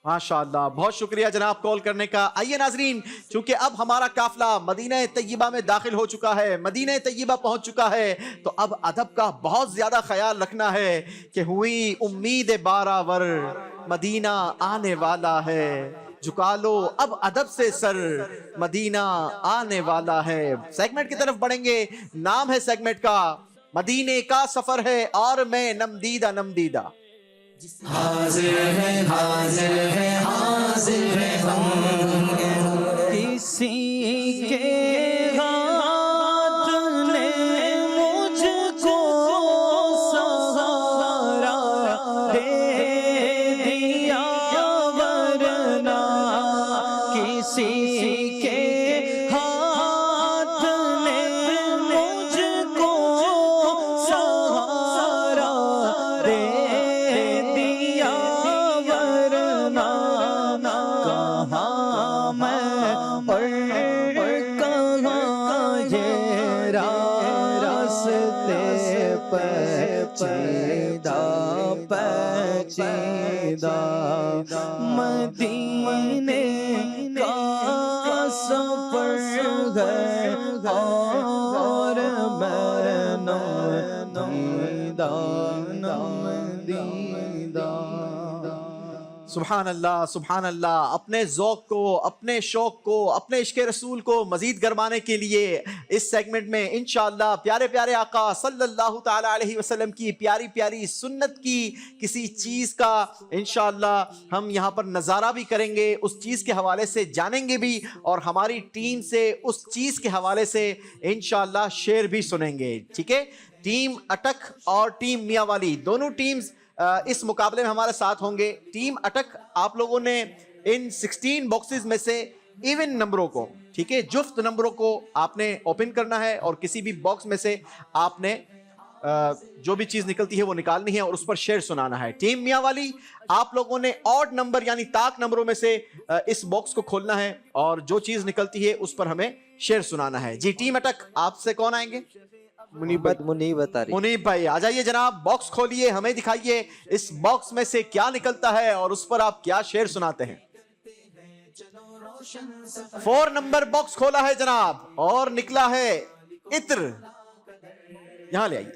ماشاءاللہ، بہت شکریہ جناب کال کرنے کا۔ آئیے ناظرین، چونکہ اب ہمارا قافلہ مدینہ طیبہ میں داخل ہو چکا ہے، مدینہ طیبہ پہنچ چکا ہے، تو اب ادب کا بہت زیادہ خیال رکھنا ہے کہ ہوئی امید بارآور مدینہ آنے والا ہے، جھکا لو اب ادب سے سر مدینہ آنے والا ہے۔ سیگمنٹ کی طرف بڑھیں گے، نام ہے سیگمنٹ کا مدینے کا سفر ہے اور میں نمدیدہ نمدیدہ۔ حاضر ہے حاضر ہے حاضر ہے ہم، کسی کے ہاتھ نے مجھ کو سہارا دے دیا، ورنہ کسی کے ہاتھ نے مجھ کو سہارا دے دیا، ورنہ کہاں میں اور کہاں یہ راستے پیچیدہ پیچیدہ، مدینے کا سفر ہے اور میں نمدیدہ نمدیدہ۔ سبحان اللہ سبحان اللہ، اپنے ذوق کو، اپنے شوق کو، اپنے عشق رسول کو مزید گرمانے کے لیے اس سیگمنٹ میں انشاءاللہ پیارے پیارے آقا صلی اللہ تعالی علیہ وسلم کی پیاری پیاری سنت کی کسی چیز کا انشاءاللہ ہم یہاں پر نظارہ بھی کریں گے، اس چیز کے حوالے سے جانیں گے بھی، اور ہماری ٹیم سے اس چیز کے حوالے سے انشاءاللہ شعر بھی سنیں گے۔ ٹھیک ہے، ٹیم اٹک اور ٹیم میاں والی دونوں ٹیمز اس مقابلے میں ہمارے ساتھ ہوں گے۔ ٹیم اٹک آپ لوگوں نے ان 16 باکسز میں سے ایون نمبروں کو، ٹھیک ہے، جفت نمبروں کو آپ نے اوپن کرنا ہے، اور کسی بھی باکس میں سے آپ نے جو بھی چیز نکلتی ہے وہ نکالنی ہے اور اس پر شعر سنانا ہے۔ ٹیم میاں والی آپ لوگوں نے آڈ نمبر یعنی طاق نمبروں میں سے اس باکس کو کھولنا ہے اور جو چیز نکلتی ہے اس پر ہمیں شعر سنانا ہے۔ جی ٹیم اٹک آپ سے کون آئیں گے؟ منیب بھائی آ جائیے جناب، باکس کھولیے، ہمیں دکھائیے اس باکس میں سے کیا نکلتا ہے اور اس پر آپ کیا شعر سناتے ہیں۔ 4 نمبر باکس کھولا ہے جناب اور نکلا ہے عطر، یہاں لے آئیے۔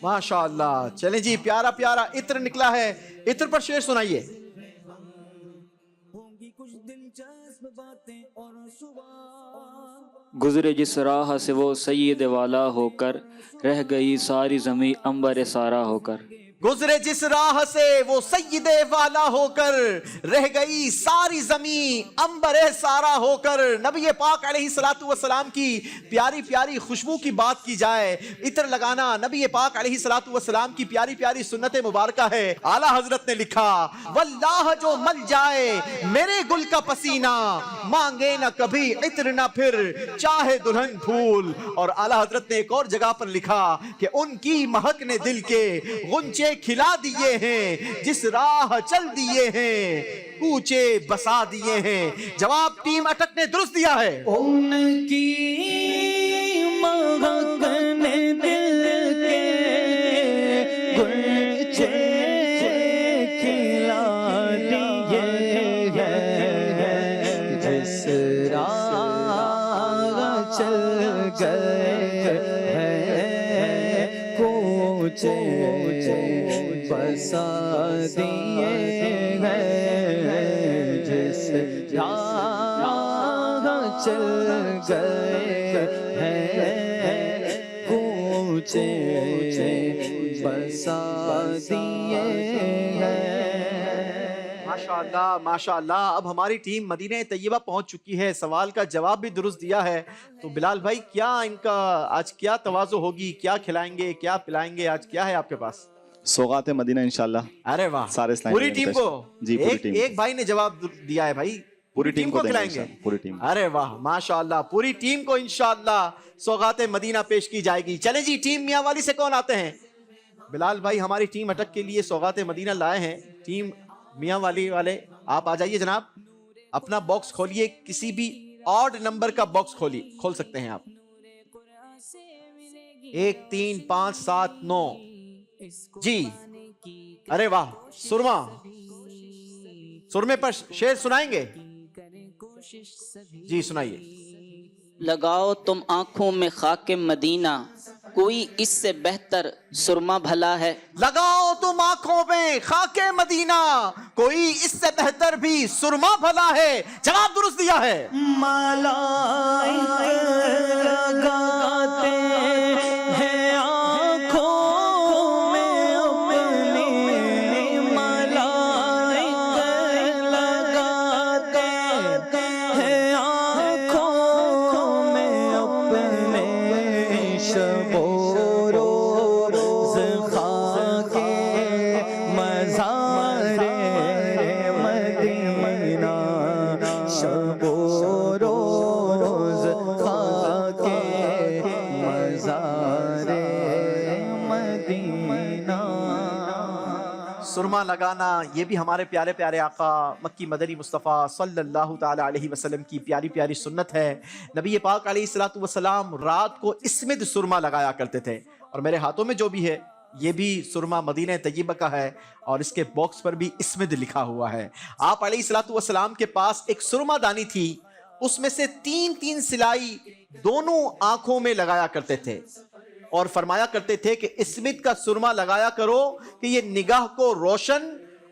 ماشاءاللہ، چلیں جی، پیارا پیارا عطر نکلا ہے، عطر پر شعر سنائیے۔ گزرے جس راہ سے وہ سید والا ہو کر، رہ گئی ساری زمین عنبر سارا ہو کر۔ گزرے جس راہ سے وہ سید والا ہو کر، رہ گئی ساری زمین عنبر سارا ہو کر۔ نبی پاک علیہ الصلوۃ والسلام کی پیاری پیاری خوشبو کی بات کی جائے، عطر لگانا نبی پاک علیہ الصلوۃ والسلام کی پیاری پیاری سنت مبارکہ ہے۔ اعلیٰ حضرت نے لکھا، واللہ جو مل جائے میرے گل کا پسینہ، مانگے نہ کبھی عطر نہ پھر چاہے دلہن پھول۔ اور اعلیٰ حضرت نے ایک اور جگہ پر لکھا کہ ان کی مہک نے دل کے غنچے مجھے کھلا دیے ہیں، جس راہ چل دیے ہیں کوچے بسا دیے ہیں۔ جواب ٹیم اٹک نے درست دیا ہے۔ ان کی مہک نے دل کے گلچے کھلا دیے ہیں، جس راہ چل گئے ہیں کوچے بسا دیے ہیں، جس راہ چل گئے ہیں کوچے بسا دیے ہیں۔ ماشاءاللہ ماشاءاللہ۔ اب ہماری ٹیم مدینہ طیبہ پہنچ چکی ہے، سوال کا جواب بھی درست دیا ہے۔ تو بلال بھائی کیا ان کا آج کیا تواضع ہوگی، کیا کھلائیں گے، کیا پلائیں گے، آج کیا ہے آپ کے پاس؟ سوغات مدینہ انشاءاللہ۔ ارے واہ، سارے پوری ٹیم کو؟ جی پوری ٹیم، ایک بھائی نے جواب دیا ہے بھائی، پوری ٹیم کو کھلائیں گے؟ پوری ٹیم۔ ارے واہ ماشاءاللہ، پوری ٹیم کو انشاءاللہ سوغات مدینہ پیش کی جائے گی۔ چلیں جی، ٹیم میاں والی سے کون آتے ہیں؟ بلال بھائی ہماری ٹیم اٹک کے لیے سوغات مدینہ لائے ہیں۔ ٹیم میاں والی والے آپ آ جائیے جناب، اپنا باکس کھولیے، کسی بھی آڈ نمبر کا باکس کھول سکتے ہیں آپ۔ 1 3 5 7 9 جی۔ ارے واہ، سرمے پر شعر سنائیں گے؟ جی سنائیے۔ لگاؤ تم آنکھوں میں خاک مدینہ، کوئی اس سے بہتر سرما بھلا ہے۔ لگاؤ تم آنکھوں میں خاک مدینہ، کوئی اس سے بہتر بھی سرما بھلا ہے۔ جواب درست دیا ہے۔ ملائک لگاتے ہیں آنکھوں میں اپنی، ملائک لگاتے ہیں آنکھوں میں اپنے، شب و روز خاک مزار مدینہ، شب و روز خاک مزار مدینہ۔ سرما لگانا یہ بھی ہمارے پیارے پیارے آقا مکی مدنی مصطفیٰ صلی اللہ تعالی علیہ وسلم کی پیاری پیاری سنت ہے۔ نبی پاک علیہ الصلوۃ والسلام رات کو اسمد سرما لگایا کرتے تھے، اور میرے ہاتھوں میں جو بھی ہے یہ بھی سرما مدینہ طیبہ کا ہے، اور اس کے باکس پر بھی اسمد لکھا ہوا ہے۔ آپ علیہ الصلوۃ والسلام کے پاس ایک سرما دانی تھی، اس میں سے 3 سلائی دونوں آنکھوں میں لگایا کرتے تھے، اور فرمایا کرتے تھے کہ اسمت کا سرما لگایا کرو کہ یہ نگاہ کو روشن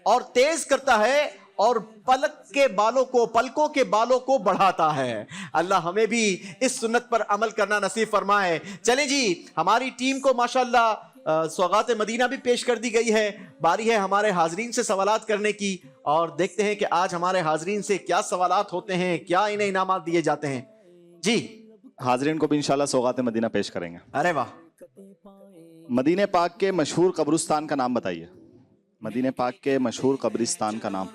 اور تیز کرتا ہے، اور پلکوں کے بالوں کو بڑھاتا ہے۔ اللہ ہمیں بھی اس سنت پر عمل کرنا نصیب فرمائے۔ چلیں جی، ہماری ٹیم کو ماشاءاللہ سوغات مدینہ بھی پیش کر دی گئی ہے۔ باری ہے ہمارے حاضرین سے سوالات کرنے کی، اور دیکھتے ہیں کہ آج ہمارے حاضرین سے کیا سوالات ہوتے ہیں، کیا انہیں انعامات دیے جاتے ہیں۔ جی حاضرین کو بھی انشاءاللہ سوغات مدینہ پیش کریں گے۔ ارے واہ، مدینہ پاک کے مشہور قبرستان کا نام بتائیے۔ مدینہ پاک کے مشہور قبرستان کا نام۔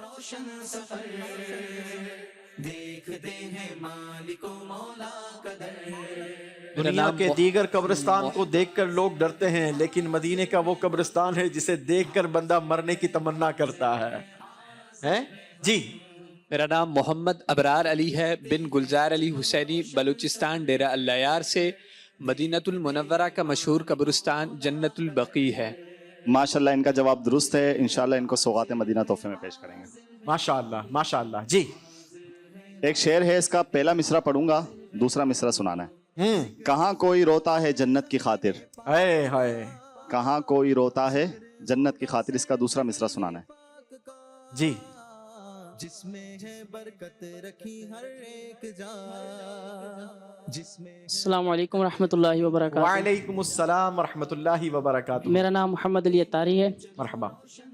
دنیا کے دیگر قبرستان کو دیکھ کر لوگ ڈرتے ہیں، لیکن مدینے کا وہ قبرستان ہے جسے دیکھ کر بندہ مرنے کی تمنا کرتا ہے۔ جی میرا نام محمد ابرار علی ہے، بن گلزار علی حسینی، بلوچستان ڈیرہ اللیار سے۔ مدینۃ المنورہ کا مشہور قبرستان جنت البقیع ہے۔ ماشاءاللہ ان کا جواب درست ہے، انشاءاللہ ان کو سوغات مدینہ تحفے میں پیش کریں گے۔ ماشاءاللہ ماشاءاللہ۔ جی ایک شعر ہے، اس کا پہلا مصرع پڑھوں گا، دوسرا مصرع سنانا ہے۔ کہاں کوئی روتا ہے جنت کی خاطر، اے ہائے، کہاں کوئی روتا ہے جنت کی خاطر، اس کا دوسرا مصرع سنانا ہے۔ جی جس میں ہے برکت رکھی ہر ایک جا، جس میں۔ السلام علیکم ورحمۃ اللہ وبرکاتہ۔ وعلیکم السلام ورحمۃ اللہ وبرکاتہ۔ میرا نام محمد علی اتاری ہے۔ مرحبا۔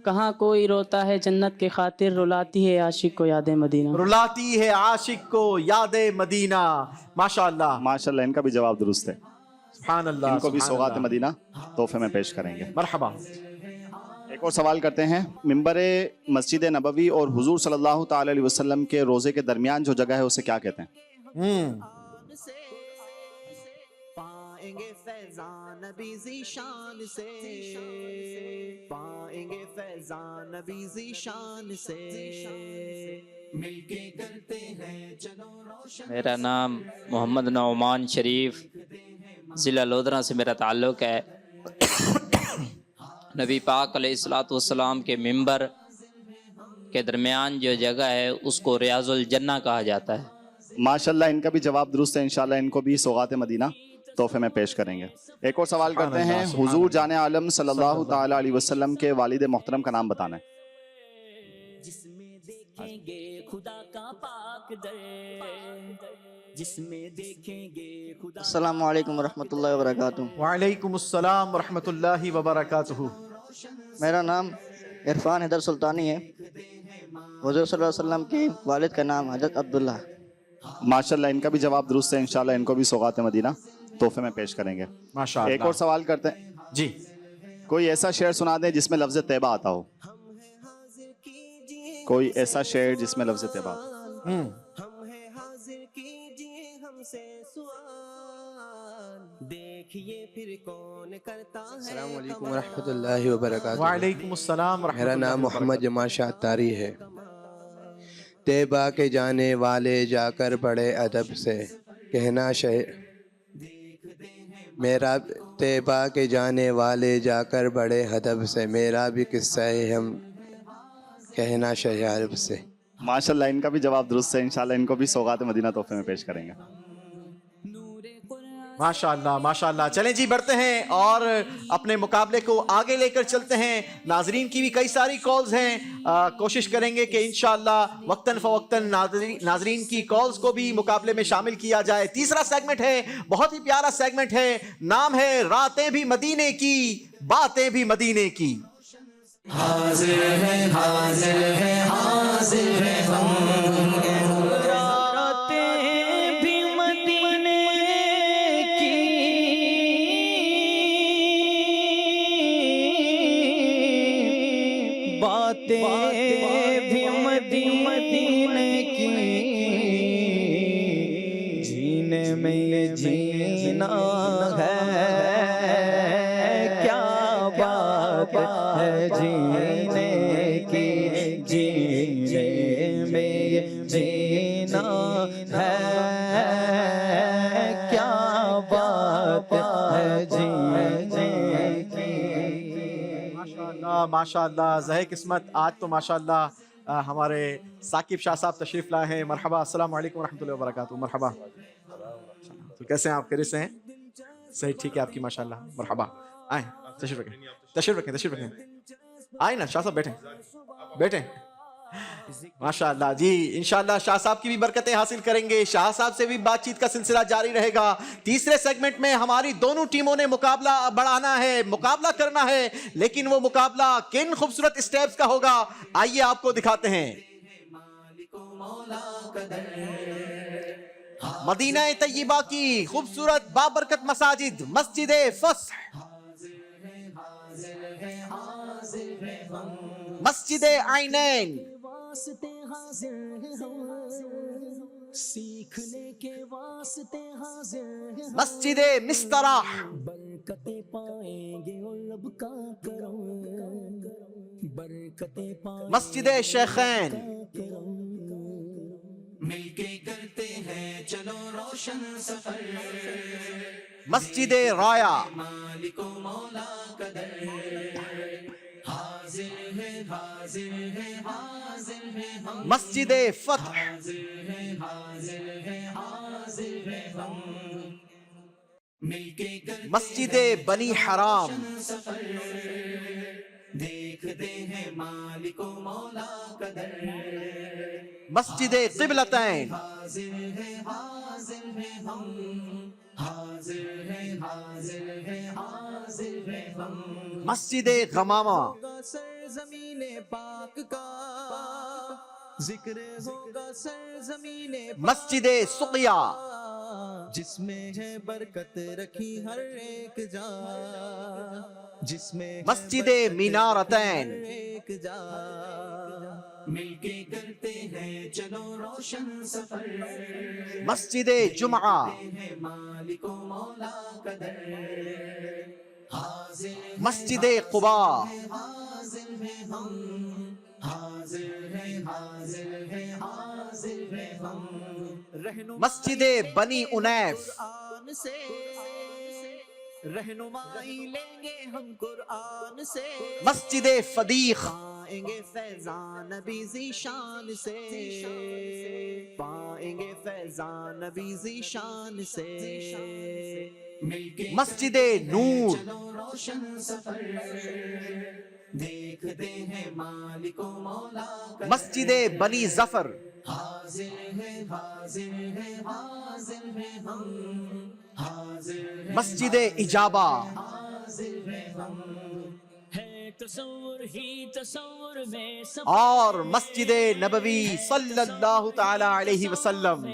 کہاں کوئی روتا ہے جنت کے خاطر، رلاتی ہے عاشق کو یاد مدینہ، رلاتی ہے عاشق کو یاد مدینہ۔ ماشاءاللہ ماشاءاللہ ان کا بھی جواب درست ہے، سبحان اللہ۔ ان کو بھی سبحان سوغات اللہ۔ مدینہ تحفے میں پیش کریں گے۔ مرحبا۔ ایک اور سوال کرتے ہیں، ممبر مسجد نبوی اور حضور صلی اللہ تعالی علیہ وسلم کے روزے کے درمیان جو جگہ ہے اسے کیا کہتے ہیں؟ پائیں گے فیضان نبی ذیشان سے، پائیں گے فیضان نبی ذیشان سے، مل کے کرتے ہیں چلو روشن۔ میرا نام محمد نعمان شریف، ضلع لودھرا سے میرا تعلق ہے۔ نبی پاک علیہ الصلوۃ والسلام کے ممبر کے درمیان جو جگہ ہے اس کو ریاض الجنہ کہا جاتا ہے۔ ماشاءاللہ ان کا بھی جواب درست ہے، انشاءاللہ ان کو بھی سوغات مدینہ تحفے میں پیش کریں گے۔ ایک اور سوال کرتے ہیں، حضور جان عالم صلی اللہ تعالی علیہ وسلم کے والد محترم کا نام بتانا ہے۔ جس میں دیکھیں گے خدا کا پاک در، جس میں دیکھیں گے خدا۔ السلام علیکم ورحمۃ اللہ وبرکاتہ۔ وعلیکم السلام ورحمۃ اللہ وبرکاتہ۔ میرا نام عرفان حیدر سلطانی ہے۔ حضور صلی اللہ علیہ وسلم کے والد کا نام حضرت عبداللہ۔ ماشاءاللہ ان کا بھی جواب درست ہے، انشاءاللہ ان کو بھی سوغات مدینہ تحفے میں پیش کریں گے۔ ماشاءاللہ۔ ایک اور سوال کرتے ہیں جی، کوئی ایسا شعر سنا دیں جس میں لفظ طیبہ آتا ہو، کوئی ایسا شعر جس میں لفظ طیبہ آتا ہو۔ السلام علیکم ورحمۃ اللہ وبرکاتہ۔ وعلیکم السلام ورحمۃ اللہ۔ میرا نام محمد جمال شاہ اتاری ہے۔ طیبہ کے جانے والے جا کر بڑے ادب سے کہنا میرا طیبہ کے جانے والے جا کر بڑے ادب سے، میرا بھی قصہ ہے ہم کہنا شہ عرب سے۔ ماشاءاللہ ان کا بھی جواب درست ہے، انشاءاللہ ان کو بھی سوغات مدینہ تحفے میں پیش کریں گے۔ ماشاءاللہ ماشاءاللہ۔ چلیں جی بڑھتے ہیں اور اپنے مقابلے کو آگے لے کر چلتے ہیں۔ ناظرین کی بھی کئی ساری کالز ہیں، کوشش کریں گے کہ انشاءاللہ وقتاً فوقتاً ناظرین کی کالز کو بھی مقابلے میں شامل کیا جائے۔ تیسرا سیگمنٹ ہے، بہت ہی پیارا سیگمنٹ ہے، نام ہے راتیں بھی مدینے کی، باتیں بھی مدینے کی۔ حاضر ہے حاضر ہے حاضر ہے ہم، باتیں بھی مدینے کی، جینے میں یہ جینا ہے، کیا بات ہے جینے کی، جینے میں یہ جینا ہے، کیا بات ہے جینے کی۔ ماشاءاللہ زہے قسمت، آج تو ماشاءاللہ ہمارے ثاقب شاہ صاحب تشریف لائے ہیں۔ مرحبا، السلام علیکم ورحمۃ اللہ وبرکاتہ۔ مرحبا، تو کیسے ہیں آپ؟ خیریت سے ہیں؟ صحیح ٹھیک ہے آپ کی ماشاءاللہ۔ مرحبا، آئیں تشریف رکھیں تشریف رکھیں تشریف رکھیں، آئیں نا شاہ صاحب، بیٹھیں بیٹھیں۔ ماشاءاللہ جی، انشاءاللہ شاہ صاحب کی بھی برکتیں حاصل کریں گے، شاہ صاحب سے بھی بات چیت کا سلسلہ جاری رہے گا۔ تیسرے سیگمنٹ میں ہماری دونوں ٹیموں نے مقابلہ بڑھانا ہے، مقابلہ کرنا ہے، لیکن وہ مقابلہ کن خوبصورت اسٹیپس کا ہوگا آئیے آپ کو دکھاتے ہیں۔ مدینہ طیبہ کی خوبصورت بابرکت مساجد مسجد فصح، مسجد عینین، سیکھنے کے واسطے حاضر، مسجد مستراح، برکتیں پائیں گے اور لب کا کرم، برکتیں پائیں مسجد شیخین، مل کے کرتے ہیں چلو روشن سفر، مسجد رایا، مالک و مولا قدر، حاضر ہے حاضر ہے حاضر ہے ہم، مسجد فتح، حاضر ہے حاضر ہے حاضر ہے ہم، مل کے کرتے مسجد بنی حرام، سفر، دیکھتے ہیں مالک و مولا قدر، مسجد قبلتین، حاضر ہے ہم، حاضر ہے حاضر ہے حاضر ہے ہم، مسجد غمامہ، سرزمین پاک کا ذکر ہوگا، سرزمین مسجد سقیہ، جس میں ہے برکت رکھی ہر ایک جا، جس میں مسجد مینارتین، ایک جا، مل کے کرتے ہیں چلو روشن سفر مسجد جمعہ مالک و مولا کا در حاضر مسجد قباء حاضر ہیں ہم حاضر ہیں حاضر ہیں حاضر ہیں ہم مسجد بنی انیف قرآن سے رہنمائی لیں گے ہم قرآن سے مسجد فدیق پائیں گے فیضان نبی ذیشان سے پائیں گے فیضان نبی ذیشان سے مل کے مسجد نور چلو روشن سفر دیکھتے ہیں مالک و مولا کا مسجد بنی ظفر حاضر ہیں حاضر ہیں حاضر ہیں ہم حاضر ہیں مسجد اجابہ حاضر ہیں ہم ہے تصور ہی تصور میں اور مسجد نبوی صلی اللہ تعالی علیہ وسلم.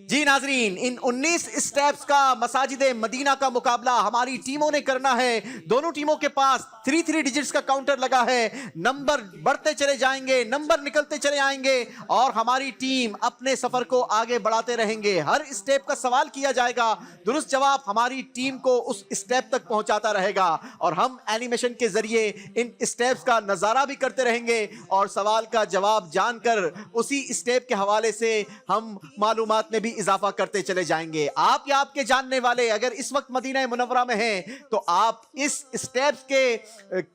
جی ناظرین، ان 19 اسٹیپس کا مساجد مدینہ کا مقابلہ ہماری ٹیموں نے کرنا ہے. دونوں ٹیموں کے پاس 3 ڈیجٹس کا کاؤنٹر لگا ہے. نمبر بڑھتے چلے جائیں گے، نمبر نکلتے چلے آئیں گے اور ہماری ٹیم اپنے سفر کو آگے بڑھاتے رہیں گے. ہر اسٹیپ کا سوال کیا جائے گا، درست جواب ہماری ٹیم کو اس اسٹیپ تک پہنچاتا رہے گا اور ہم اینیمیشن کے ذریعے ان اسٹیپس کا نظارہ بھی کرتے رہیں گے اور سوال کا جواب جان کر اسی اسٹیپ کے حوالے سے ہم معلومات میں بھی اضافہ کرتے چلے جائیں گے. آپ یا آپ کے جاننے والے اگر اس وقت مدینہ منورہ میں ہیں تو آپ اس اسٹیپس کے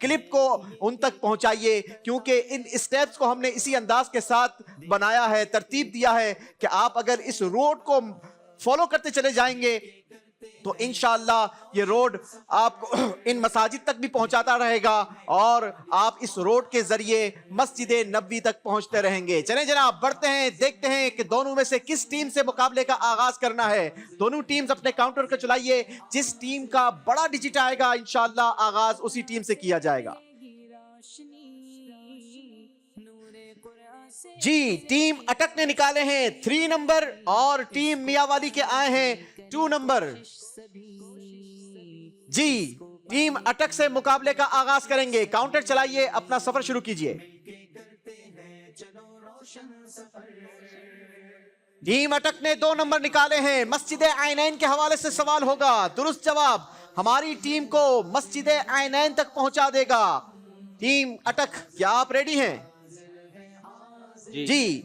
کلپ کو ان تک پہنچائیے، کیونکہ ان اسٹیپس کو ہم نے اسی انداز کے ساتھ بنایا ہے، ترتیب دیا ہے کہ آپ اگر اس روڈ کو فالو کرتے چلے جائیں گے تو انشاءاللہ یہ روڈ آپ کو ان مساجد تک بھی پہنچاتا رہے گا اور آپ اس روڈ کے ذریعے مسجد نبوی تک پہنچتے رہیں گے. چلیں جناب بڑھتے ہیں، دیکھتے ہیں کہ دونوں میں سے کس ٹیم سے مقابلے کا آغاز کرنا ہے. دونوں ٹیمز اپنے کاؤنٹر کو چلائیے، جس ٹیم کا بڑا ڈیجٹ آئے گا انشاءاللہ آغاز اسی ٹیم سے کیا جائے گا. جی ٹیم اٹک نے نکالے ہیں 3 نمبر اور ٹیم میاں والی کے آئے ہیں 2 نمبر. جی ٹیم اٹک سے مقابلے کا آغاز کریں گے. کاؤنٹر چلائیے، اپنا سفر شروع کیجئے. ٹیم اٹک نے 2 نمبر نکالے ہیں. مسجد عینین کے حوالے سے سوال ہوگا، درست جواب ہماری ٹیم کو مسجد عینین تک پہنچا دے گا. ٹیم اٹک کیا آپ ریڈی ہیں؟ جی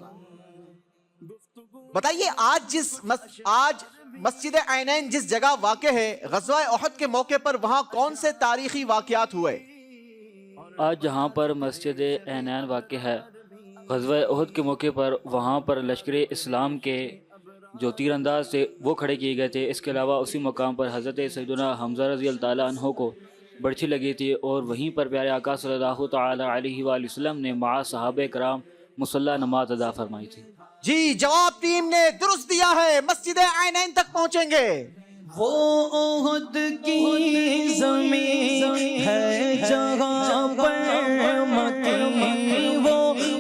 بتائیے، آج مسجد عینین جس جگہ واقع ہے، غزوہ احد کے موقع پر وہاں کون سے تاریخی واقعات ہوئے؟ آج جہاں پر مسجد عینین واقع ہے، غزوہ احد کے موقع پر وہاں پر لشکر اسلام کے جو تیر انداز تھے وہ کھڑے کیے گئے تھے. اس کے علاوہ اسی مقام پر حضرت سیدنا حمزہ رضی اللہ تعالیٰ عنہ کو برچھی لگی تھی اور وہیں پر پیارے آقا صلی اللہ تعالیٰ علیہ وآلہ وسلم نے مع صحابہ کرام مصلی نماز ادا فرمائی تھی. جی جواب ٹیم نے درست دیا ہے، مسجد عینین تک پہنچیں گے. وہ احد کی زمین ہے جہاں پر مکی، وہ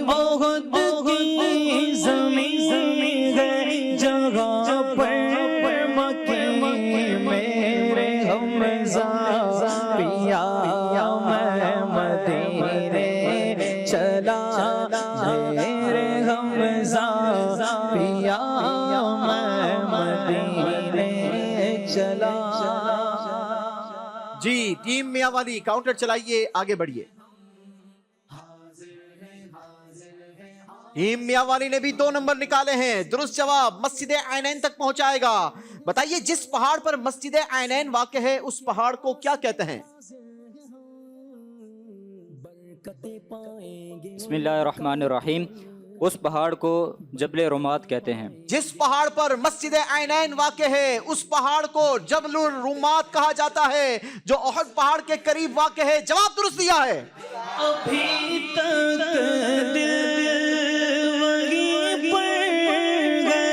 احد کی زمین ہے جہاں پر مکی، میرے حمزہ پیا میں مدینے چلا، میرے حمزہ پیا میں مدینے چلا. جی ٹیم میاں والی کاؤنٹر چلائیے، آگے بڑھیے. ٹیم میاں والی نے بھی 2 نمبر نکالے ہیں، درست جواب مسجد عینین تک پہنچائے گا. بتائیے جس پہاڑ پر مسجد عینین واقع ہے اس پہاڑ کو کیا کہتے ہیں؟ بسم اللہ الرحمن الرحیم. اس پہاڑ کو جبل رومات کہتے ہیں. جس پہاڑ پر مسجد عینین واقع ہے اس پہاڑ کو جبل الرومات کہا جاتا ہے جو احد پہاڑ کے قریب واقع ہے. جواب درست دیا ہے. ابھی تک دل وہیں پر ہے،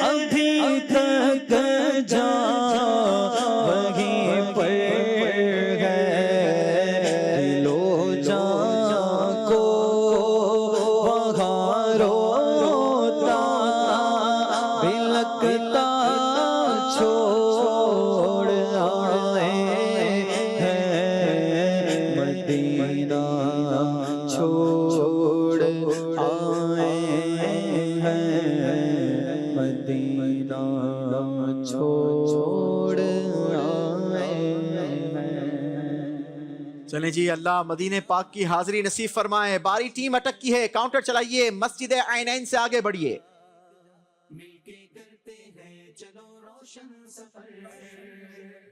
ابھی تک جان وہیں پر ہے، دل و جان کو وہاں روتا بلکتا چھوڑ آئے ہیں مدینہ چھوڑ آئے ہیں، مدینہ چھوڑ آئے ہیں۔ چلیں جی، اللہ مدینہ پاک کی حاضری نصیب فرمائے۔ باری ٹیم اٹک کی ہے، کاؤنٹر چلائیے، مسجد عینین سے آگے بڑھیے۔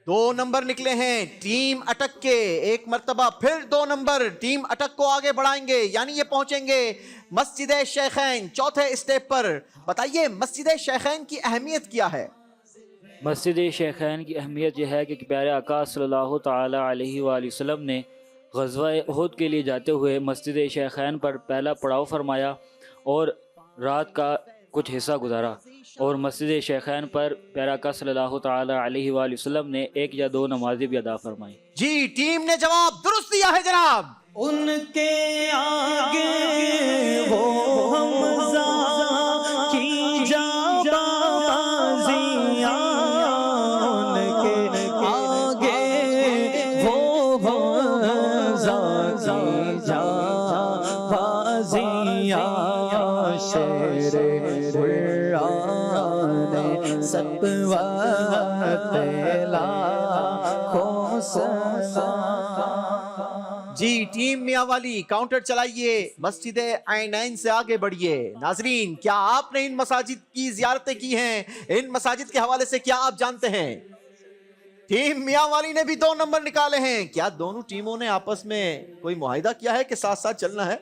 دو نمبر نکلے ہیں ٹیم اٹک کے، ایک مرتبہ پھر 2 نمبر ٹیم اٹک کو آگے بڑھائیں گے، یعنی یہ پہنچیں گے مسجد شیخین چوتھے اسٹیپ پر۔ بتائیے مسجد شیخین کی اہمیت کیا ہے؟ مسجد شیخین کی اہمیت یہ ہے کہ پیارے آقا صلی اللہ تعالی علیہ وآلہ وسلم نے غزوہ احد کے لیے جاتے ہوئے مسجد شیخین پر پہلا پڑاؤ فرمایا اور رات کا کچھ حصہ گزارا، اور مسجد شیخین پر پیارے آقا صلی اللہ تعالی علیہ وآلہ وسلم نے 1 یا 2 نمازیں بھی ادا فرمائی۔ جی ٹیم نے جواب درست دیا ہے جناب۔ ان کے آگے وہ حمزہ کی جاں بازیاں، ان کے آگے وہ حمزہ کی جاں بازیاں، شیر قرآن سطوت لاکھوں سلام۔ جی ٹیم میاں والی کاؤنٹر چلائیے، مسجد عینین سے آگے بڑھیے۔ ناظرین، کیا آپ نے ان مساجد کی زیارتیں کی ہیں؟ ان مساجد کے حوالے سے کیا آپ جانتے ہیں؟ ٹیم میاں والی نے بھی 2 نمبر نکالے ہیں۔ کیا دونوں ٹیموں نے آپس میں کوئی معاہدہ کیا ہے کہ ساتھ ساتھ چلنا ہے،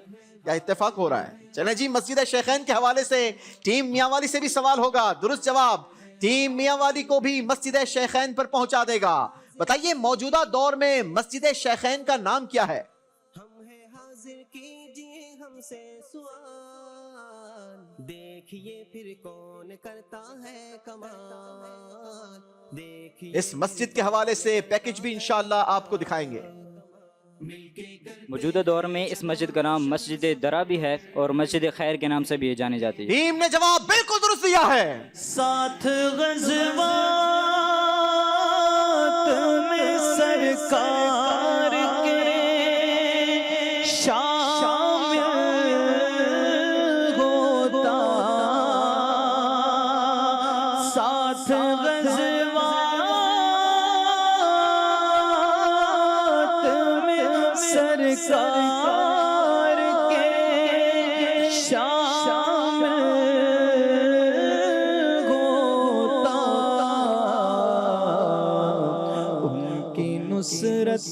یا اتفاق ہو رہا ہے؟ چلیں جی، مسجد شیخین کے حوالے سے ٹیم میاں والی سے بھی سوال ہوگا، درست جواب ٹیم میاں والی کو بھی مسجد شیخین پر پہنچا دے گا۔ بتائیے موجودہ دور میں مسجد شیخین کا نام کیا ہے؟ حاضر کیجیے ہم سے سوال، دیکھیے پھر کون کرتا ہے کمال، دیکھیے۔ اس مسجد کے حوالے سے پیکج بھی انشاءاللہ آپ کو دکھائیں گے۔ موجودہ دور میں اس مسجد کا نام مسجد درا بھی ہے اور مسجد خیر کے نام سے بھی جانی جاتی ہے۔ ٹیم نے جواب بالکل درست دیا ہے۔ ساتھ غزوات میں سرکار کے شامل ہوتا، ساتھ غزوات میں سرکار کے شامل ہوتا، ان کی نصرت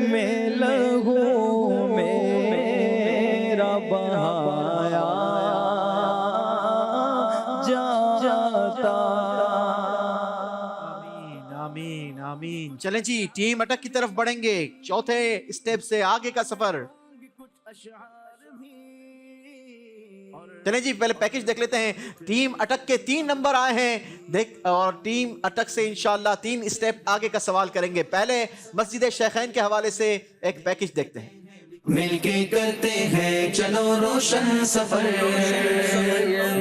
میں لہو میرا بہایا جاتا۔ آمین آمین۔ چلیں جی، ٹیم اٹک کی طرف بڑھیں گے، چوتھے اسٹیپ سے آگے کا سفر۔ چلیں جی، پہلے پیکج دیکھ لیتے ہیں۔ ٹیم اٹک کے 3 نمبر آئے ہیں اور ٹیم اٹک سے انشاءاللہ 3 اسٹیپ آگے کا سوال کریں گے۔ پہلے مسجد شیخین کے حوالے سے ایک پیکج دیکھتے ہیں۔ مل کے کرتے ہیں چلو روشن سفر،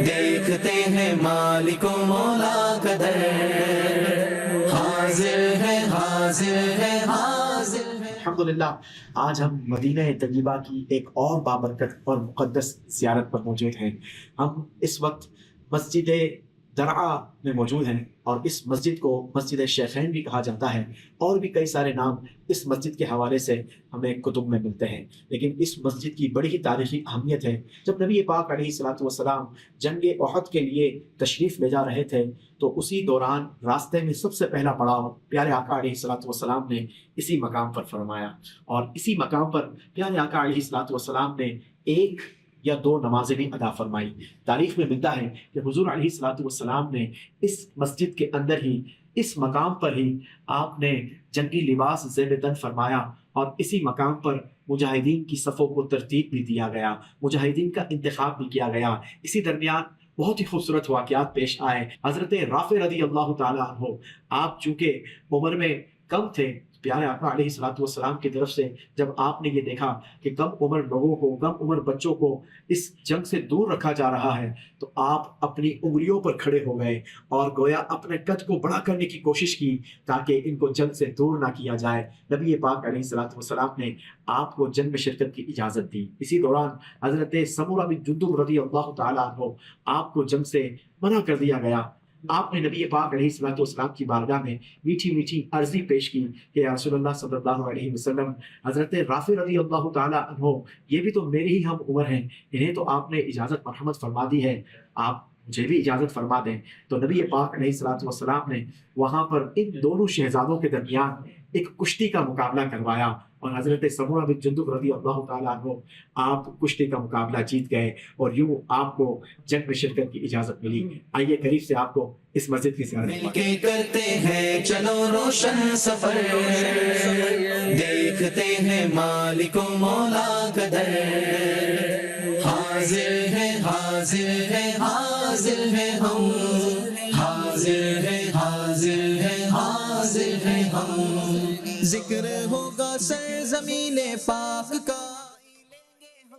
دیکھتے ہیں مالک و مولا کا در، حاضر ہے حاضر ہے حاضر ہے۔ الحمدللہ آج ہم مدینہ طیبہ کی ایک اور بابرکت اور مقدس زیارت پر موجود ہیں۔ ہم اس وقت مسجد درعا میں موجود ہیں اور اس مسجد کو مسجد شیخین بھی کہا جاتا ہے، اور بھی کئی سارے نام اس مسجد کے حوالے سے ہمیں کتب میں ملتے ہیں، لیکن اس مسجد کی بڑی ہی تاریخی اہمیت ہے۔ جب نبی پاک علیہ الصلوۃ والسلام جنگ احد کے لیے تشریف لے جا رہے تھے تو اسی دوران راستے میں سب سے پہلا پڑاؤ پیارے آقا علیہ الصلوۃ والسلام نے اسی مقام پر فرمایا، اور اسی مقام پر پیارے آقا علیہ الصلوۃ والسلام نے 1 یا 2 نمازیں بھی ادا فرمائی۔ تاریخ میں ملتا ہے کہ حضور علیہ الصلوۃ والسلام نے اس مسجد کے اندر ہی، اس مقام پر ہی آپ نے جنگی لباس زیب تن فرمایا، اور اسی مقام پر مجاہدین کی صفوں کو ترتیب بھی دیا گیا، مجاہدین کا انتخاب بھی کیا گیا۔ اسی درمیان بہت ہی خوبصورت واقعات پیش آئے۔ حضرت رافع رضی اللہ تعالیٰ عنہ، آپ چونکہ عمر میں کم تھے پیارے آقا علیہ الصلوۃ والسلام کی طرف سے جب آپ نے یہ دیکھا کہ کم عمر لوگوں کو، کم عمر بچوں کو اس جنگ سے دور رکھا جا رہا ہے، تو آپ اپنی انگلیوں پر کھڑے ہو گئے اور گویا اپنے قد کو بڑا کرنے کی کوشش کی تاکہ ان کو جنگ سے دور نہ کیا جائے۔ نبی پاک علیہ الصلوۃ والسلام نے آپ کو جنگ میں شرکت کی اجازت دی۔ اسی دوران حضرت سمورہ بن جندب رضی اللہ تعالیٰ عنہ آپ کو جنگ سے منع کر دیا گیا۔ آپ نے نبی پاک علیہ الصلوۃ والسلام کی بارگاہ میں میٹھی میٹھی عرضی پیش کی کہ یا رسول اللہ صلی اللہ علیہ وسلم، حضرت رافع رضی اللہ تعالیٰ عنہ یہ بھی تو میرے ہی ہم عمر ہیں، انہیں تو آپ نے اجازت مرحمت فرما دی ہے، آپ مجھے بھی اجازت فرما دیں۔ تو نبی پاک علیہ الصلوۃ والسلام نے وہاں پر ان دونوں شہزادوں کے درمیان ایک کشتی کا مقابلہ کروایا اور حضرت سمورہ بن جندب رضی اللہ تعالیٰ عنہ آپ کشتی کا مقابلہ جیت گئے اور یوں آپ کو جنگ میں شرکت کی اجازت ملی۔ آئیے قریب سے آپ کو اس مسجد کی زیارت مل کے کرتے ہیں چلو روشن سفر، دیکھتے ہیں مالک و مولا کا در، حاضر ہے حاضر ہے حاضر ہے ہم، حاضر ہے حاضر ہے حاضر ہے ہم، ذکر ہوگا سرزمین پاک کا۔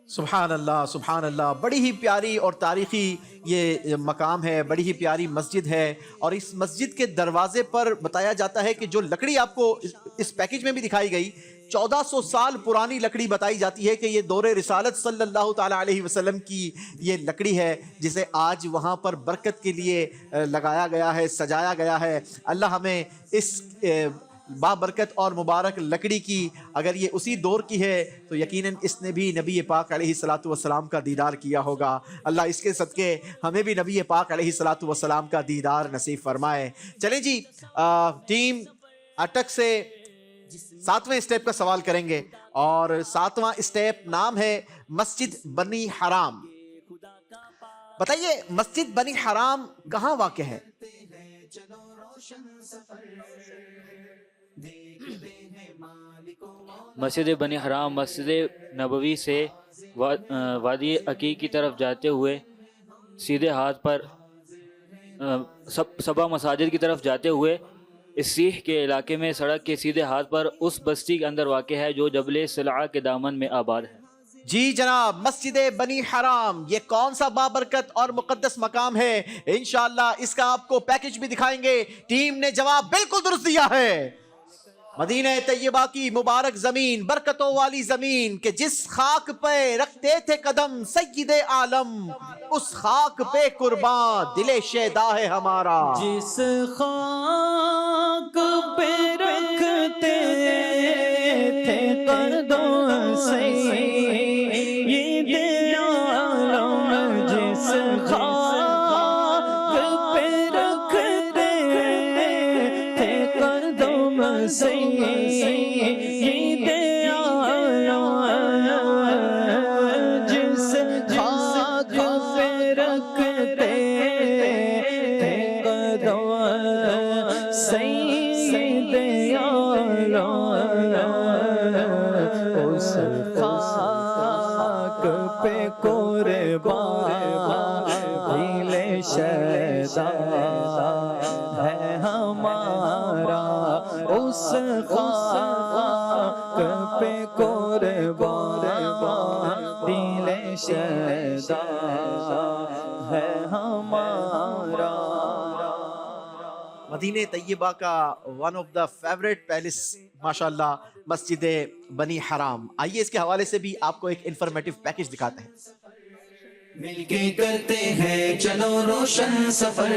سبحان اللہ سبحان اللہ، بڑی ہی پیاری اور تاریخی یہ مقام ہے، بڑی ہی پیاری مسجد ہے، اور اس مسجد کے دروازے پر بتایا جاتا ہے کہ جو لکڑی آپ کو اس پیکج میں بھی دکھائی گئی 1400 سال پرانی لکڑی بتائی جاتی ہے کہ یہ دور رسالت صلی اللہ تعالیٰ علیہ وسلم کی یہ لکڑی ہے، جسے آج وہاں پر برکت کے لیے لگایا گیا ہے، سجایا گیا ہے۔ اللہ ہمیں اس بابرکت اور مبارک لکڑی کی، اگر یہ اسی دور کی ہے تو یقیناً اس نے بھی نبی پاک علیہ الصلوۃ والسلام کا دیدار کیا ہوگا۔ اللہ اس کے صدقے ہمیں بھی نبی پاک علیہ الصلوۃ والسلام کا دیدار نصیب فرمائے۔ چلیں جی، ٹیم اٹک سے 7ویں اسٹیپ کا سوال کریں گے، اور 7واں اسٹیپ نام ہے مسجد بنی حرام۔ بتائیے مسجد بنی حرام کہاں واقع ہے؟ مسجد بنی حرام مسجد نبوی سے وادی عقیق کی طرف جاتے ہوئے سیدھے ہاتھ پر سبا مساجد کی طرف جاتے ہوئے اس سیح کے علاقے میں سڑک کے سیدھے ہاتھ پر اس بستی کے اندر واقع ہے جو جبل سلعہ کے دامن میں آباد ہے۔ جی جناب، مسجد بنی حرام یہ کون سا بابرکت اور مقدس مقام ہے؟ انشاءاللہ اس کا آپ کو پیکج بھی دکھائیں گے۔ ٹیم نے جواب بالکل درست دیا ہے۔ مدینہ طیبہ کی مبارک زمین، برکتوں والی زمین کہ جس خاک پہ رکھتے تھے قدم سید عالم، اس خاک پہ قربان دل شیدا ہے ہمارا۔ جس خاک پہ رکھتے تھے قدم سید عالم، جس خاک پہ رکھتے تھے قدم سید عالم، جس خاک پہ رکھتے تھے قدم سید عالم، اس خاک پہ قربان دل شیدا ہے ہمارا، اس خاک پہ قربان دل شیدا ہے ہمارا۔ مدینہ طیبہ کا one of the favourite palace ماشاءاللہ مسجد بنی حرام۔ آئیے اس کے حوالے سے بھی آپ کو ایک انفارمیٹو پیکج دکھاتے ہیں۔ مل کے کرتے ہیں چلو روشن سفر،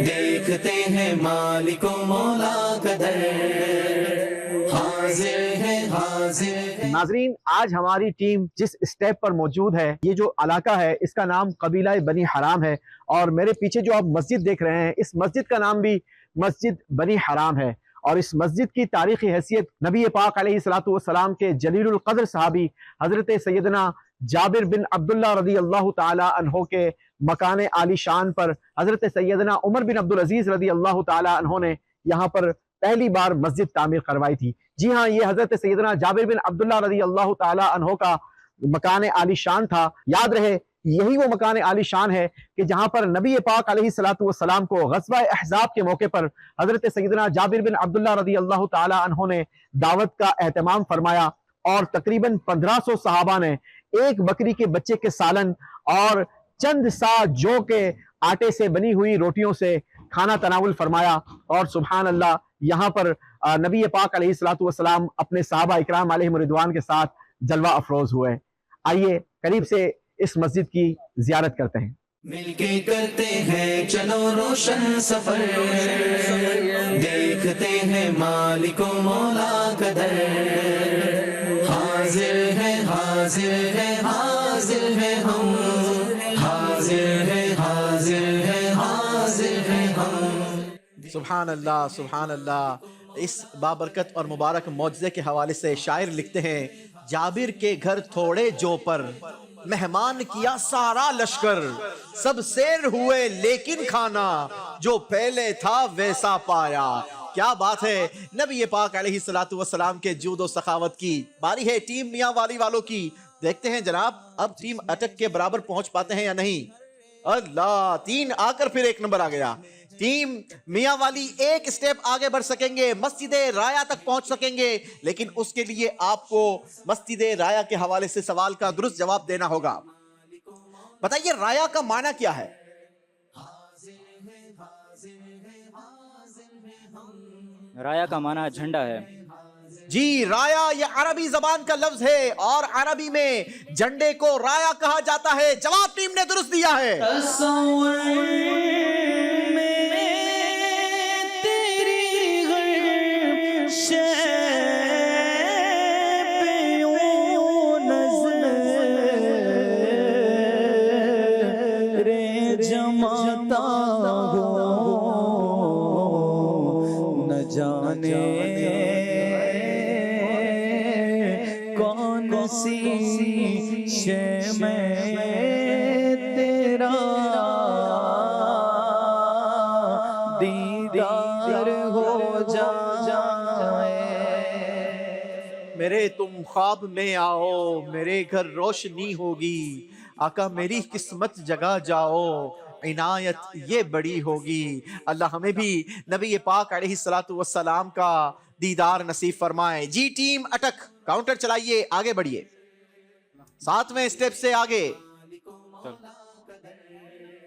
دیکھتے ہیں مالک و مولا کا در، حاضر ہے حاضر۔ ناظرین، آج ہماری ٹیم جس اسٹیپ پر موجود ہے، یہ جو علاقہ ہے اس کا نام قبیلہ بنی حرام ہے، اور میرے پیچھے جو آپ مسجد دیکھ رہے ہیں اس مسجد کا نام بھی مسجد بنی حرام ہے، اور اس مسجد کی تاریخی حیثیت نبی پاک علیہ الصلوۃ والسلام کے جلیل القدر صحابی حضرت سیدنا جابر بن عبداللہ رضی اللہ تعالی عنہ کے مکان عالی شان پر حضرت سیدنا عمر بن عبدالعزیز رضی اللہ تعالی عنہ نے یہاں پر پہلی بار مسجد تعمیر کروائی تھی۔ جی ہاں، یہ حضرت سیدنا جابر بن عبداللہ رضی اللہ تعالی عنہ کا مکان عالی شان تھا۔ یاد رہے یہی وہ مکان عالی شان ہے کہ جہاں پر نبی پاک علیہ الصلوۃ والسلام کو غزوہ احزاب کے موقع پر حضرت سیدنا جابر بن عبداللہ رضی اللہ تعالی عنہ نے دعوت کا اہتمام فرمایا، اور تقریباً 1500 صحابہ نے ایک بکری کے بچے کے سالن اور چند سا جو کے آٹے سے بنی ہوئی روٹیوں سے کھانا تناول فرمایا، اور سبحان اللہ یہاں پر نبی پاک علیہ الصلوۃ والسلام اپنے صحابہ اکرام علیہم رضوان کے ساتھ جلوہ افروز ہوئے۔ آئیے قریب سے اس مسجد کی زیارت کرتے ہیں۔ مل کے کرتے ہیں چلو روشن سفر، دیکھتے ہیں مالک و مولا کا در، حاضر ہے حاضر ہے حاضر ہے ہم، حاضر ہے حاضر ہے حاضر ہے ہم۔ سبحان اللہ سبحان اللہ۔ اس بابرکت اور مبارک معجزے کے حوالے سے شاعر لکھتے ہیں، جابر کے گھر تھوڑے جو پر مہمان کیا سارا لشکر، سب سیر ہوئے لیکن کھانا جو پہلے تھا ویسا پایا۔ کیا بات ہے، نبی پاک علیہ الصلوۃ والسلام کے جود و سخاوت کی۔ باری ہے ٹیم میاں والی والوں کی، دیکھتے ہیں جناب اب ٹیم اٹک کے برابر پہنچ پاتے ہیں یا نہیں۔ اللہ، 3 آ کر پھر 1 نمبر آ گیا۔ ٹیم میاں والی ایک سٹیپ آگے بڑھ سکیں گے، مسجد رایا تک پہنچ سکیں گے، لیکن اس کے لیے آپ کو مسجد رایا کے حوالے سے سوال کا درست جواب دینا ہوگا۔ بتائیے رایا کا معنی کیا ہے؟ رایا کا معنی جھنڈا ہے۔ جی، رایا یہ عربی زبان کا لفظ ہے، اور عربی میں جھنڈے کو رایا کہا جاتا ہے۔ جواب ٹیم نے درست دیا ہے۔ کون سی شے میں تیرا دیدار ہو جائے، میرے تم خواب میں آؤ، میرے گھر روشنی ہوگی، آقا میری قسمت جگا جاؤ، عنایت یہ بڑی ہوگی۔ اللہ ہمیں بھی نبی پاک علیہ الصلوۃ والسلام کا دیدار نصیب فرمائے۔ جی ٹیم اٹک کاؤنٹر چلائیے، آگے بڑھیے، 7ویں سٹیپ سے آگے۔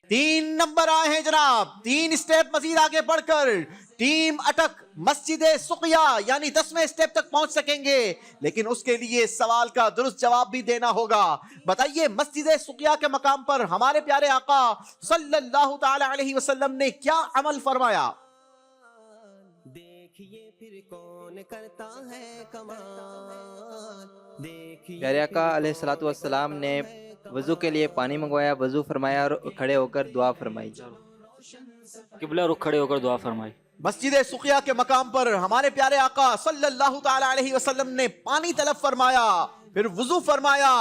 3 نمبر آئے ہیں جناب، 3 سٹیپ مزید آگے بڑھ کر ٹیم اٹک مسجد سقیہ یعنی 10ویں سٹیپ تک پہنچ سکیں گے، لیکن اس کے لیے سوال کا درست جواب بھی دینا ہوگا۔ بتائیے مسجد سقیہ کے مقام پر ہمارے پیارے آقا صلی اللہ تعالی علیہ وسلم نے کیا عمل فرمایا؟ دیکھیے پھر کون کرتا ہے کمال، پیارے آقا علیہ الصلوۃ والسلام نے وضو کے لیے پانی منگوایا، وضو فرمایا اور کھڑے ہو کر دعا فرمائی، قبلہ رخ کھڑے ہو کر دعا فرمائی۔ مسجد سقیہ کے مقام پر ہمارے پیارے آقا صلی اللہ تعالی علیہ وسلم نے پانی طلب فرمایا، پھر وضو فرمایا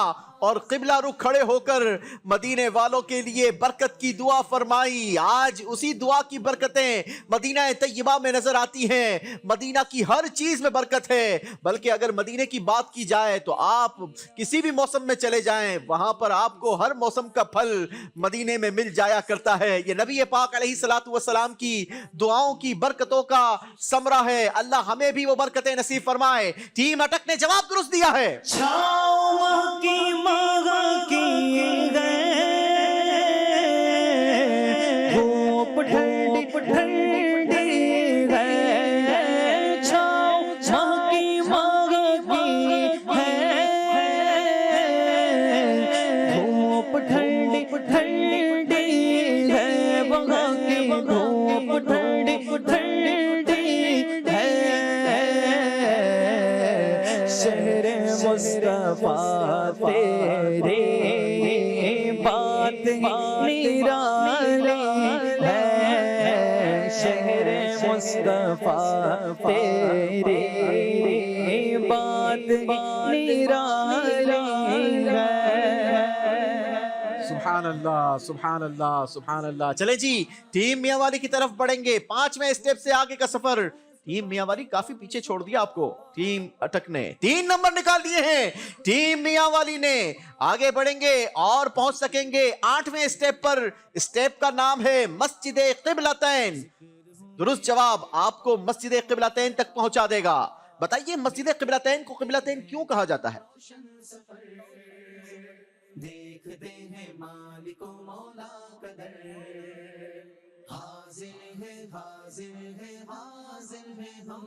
اور قبلہ رخ کھڑے ہو کر مدینے والوں کے لیے برکت کی دعا فرمائی۔ آج اسی دعا کی برکتیں مدینہ طیبہ میں نظر آتی ہیں۔ مدینہ کی ہر چیز میں برکت ہے، بلکہ اگر مدینے کی بات کی جائے تو آپ کسی بھی موسم میں چلے جائیں، وہاں پر آپ کو ہر موسم کا پھل مدینے میں مل جایا کرتا ہے۔ یہ نبی پاک علیہ الصلوۃ والسلام کی دعاؤں کی برکتوں کا ثمرہ ہے۔ اللہ ہمیں بھی وہ برکتیں نصیب فرمائے۔ ٹیم اٹک نے جواب درست دیا ہے۔ دھوپ ٹھنڈی ہے، چھاؤ چھاؤ کی مانگی ہے، دھوپ ٹھنڈی ہے، وہاں کی دھوپ ٹھنڈی ہے، شہر مصطفیٰ تیری بات نرالی ہے، شہر مصطفیٰ تیری بات نرالی ہے۔ سبحان اللہ سبحان اللہ سبحان اللہ۔ چلے جی ٹیم میاں والی کی طرف بڑھیں گے، 5ویں سٹیپ سے آگے کا سفر ٹیم میاں والی کافی پیچھے چھوڑ دیا آپ کو. ٹیم اٹک نے 3 نمبر نکال لیے ہیں. ٹیم میاں والی نے آگے بڑھیں گے اور پہنچ سکیں گے 8ویں اسٹیپ پر. اسٹیپ کا نام ہے مسجد قبلتین. درست جواب آپ کو مسجد قبلتین تک پہنچا دے گا. بتائیے مسجد قبلتین کو قبلتین کیوں کہا جاتا ہے؟ دیکھتے ہیں مالک و مولا کا در. حاضر ہے حاضر ہے حاضر ہے ہم.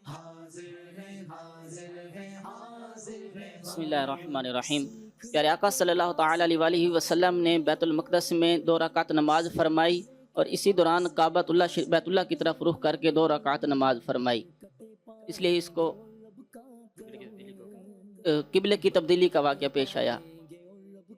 حاضر ہے حاضر ہے حاضر ہے. بسم اللہ الرحمن الرحیم. پیارے آقا صلی اللہ تعالیٰ علیہ وآلہ وسلم نے بیت المقدس میں 2 رکعت نماز فرمائی اور اسی دوران بیت اللہ کی طرف رخ کر کے 2 رکعت نماز فرمائی. اس لیے اس کو قبلے کی تبدیلی کا واقعہ پیش آیا.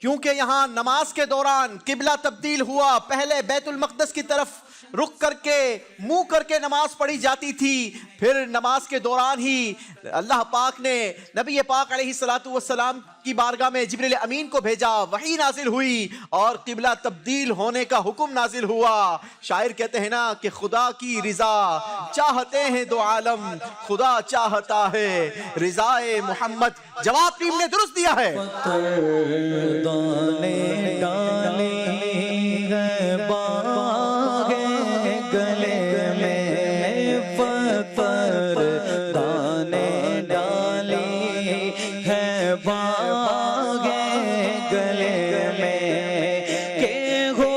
کیونکہ یہاں نماز کے دوران قبلہ تبدیل ہوا. پہلے بیت المقدس کی طرف رخ کر کے منہ کر کے نماز پڑھی جاتی تھی. پھر نماز کے دوران ہی اللہ پاک نے نبی پاک علیہ السلام کی بارگاہ میں جبریل امین کو بھیجا. وحی نازل ہوئی اور قبلہ تبدیل ہونے کا حکم نازل ہوا. شاعر کہتے ہیں نا کہ خدا کی رضا چاہتے ہیں 2 عالم. خدا چاہتا ہے رضائے محمد. جواب ٹیم نے درست دیا ہے. دانے ڈالے ہیں باغ گلے میں پتھر. دانے ڈالے ہیں باغ گلے میں کہ ہو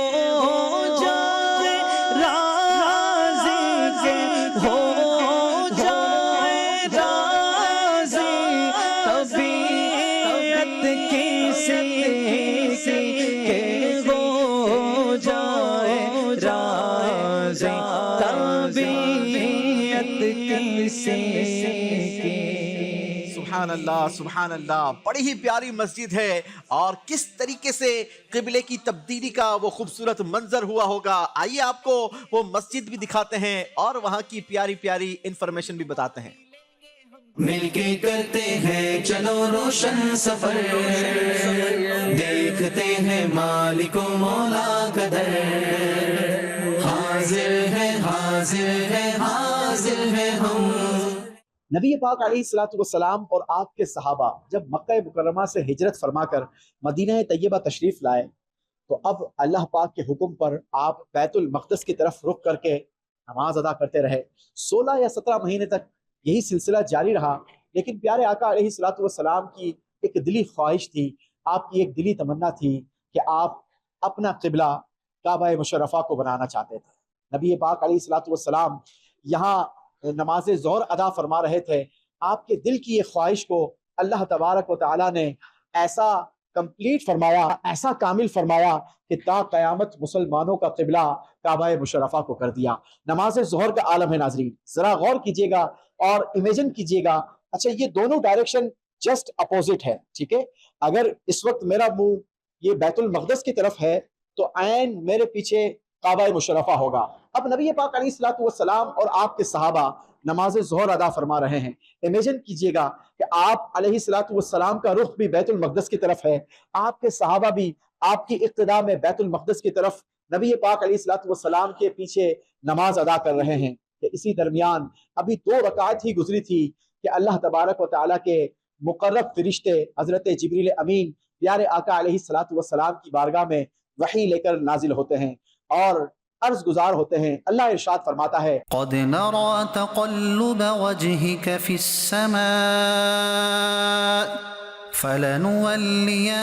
جائے راضی کے ہو جائے راضی. طبیعت کسی کے ہو جائے راضی. طبیعت کسی کی. سبحان اللہ سبحان اللہ. بڑی ہی پیاری مسجد ہے اور کس طریقے سے قبلے کی تبدیلی کا وہ خوبصورت منظر ہوا ہوگا. آئیے آپ کو وہ مسجد بھی دکھاتے ہیں اور وہاں کی پیاری پیاری انفارمیشن بھی بتاتے ہیں. مل کے کرتے ہیں چلو روشن سفر. دیکھتے ہیں مالک و مولا کا در. حاضر ہے حاضر ہے حاضر ہے ہم. نبی پاک علیہ السلام اور آپ کے صحابہ جب مکہ مکرمہ سے ہجرت فرما کر مدینہ طیبہ تشریف لائے تو اب اللہ پاک کے حکم پر آپ بیت المقدس کی طرف رخ کر کے نماز ادا کرتے رہے. 16 یا 17 مہینے تک یہی سلسلہ جاری رہا. لیکن پیارے آقا علیہ السلام کی ایک دلی خواہش تھی, آپ کی ایک دلی تمنا تھی کہ آپ اپنا قبلہ کعبہ مشرفہ کو بنانا چاہتے تھے. نبی پاک علیہ السلام یہاں نماز ظہر ادا فرما رہے تھے. آپ کے دل کی یہ خواہش کو اللہ تبارک و تعالیٰ نے ایسا کمپلیٹ فرمایا, ایسا کامل فرمایا کہ تا قیامت مسلمانوں کا قبلہ کعبہ مشرفہ کو کر دیا. نماز ظہر کا عالم ہے ناظرین, ذرا غور کیجئے گا اور امیجن کیجئے گا. اچھا یہ دونوں ڈائریکشن جسٹ اپوزٹ ہے, ٹھیک ہے. اگر اس وقت میرا منہ یہ بیت المقدس کی طرف ہے تو عین میرے پیچھے کعبہ مشرفہ ہوگا. اب نبی پاک علیہ السلام اور آپ کے صحابہ نماز ظہر ادا فرما رہے ہیں. امیجن کیجئے گا کہ آپ علیہ السلام کا رخ بھی بیت المقدس کی طرف ہے, آپ کے صحابہ بھی آپ کی اقتداء میں بیت المقدس کی طرف نبی پاک علیہ السلام کے پیچھے نماز ادا کر رہے ہیں. کہ اسی درمیان ابھی 2 رکعت ہی گزری تھی کہ اللہ تبارک و تعالیٰ کے مقرب فرشتے حضرت جبریل امین پیارے آقا علیہ السلام کی بارگاہ میں وحی لے کر نازل ہوتے ہیں اور عرض گزار ہوتے ہیں. اللہ ارشاد فرماتا ہے قد نرى تقلب وجهك في السماء فلنولينك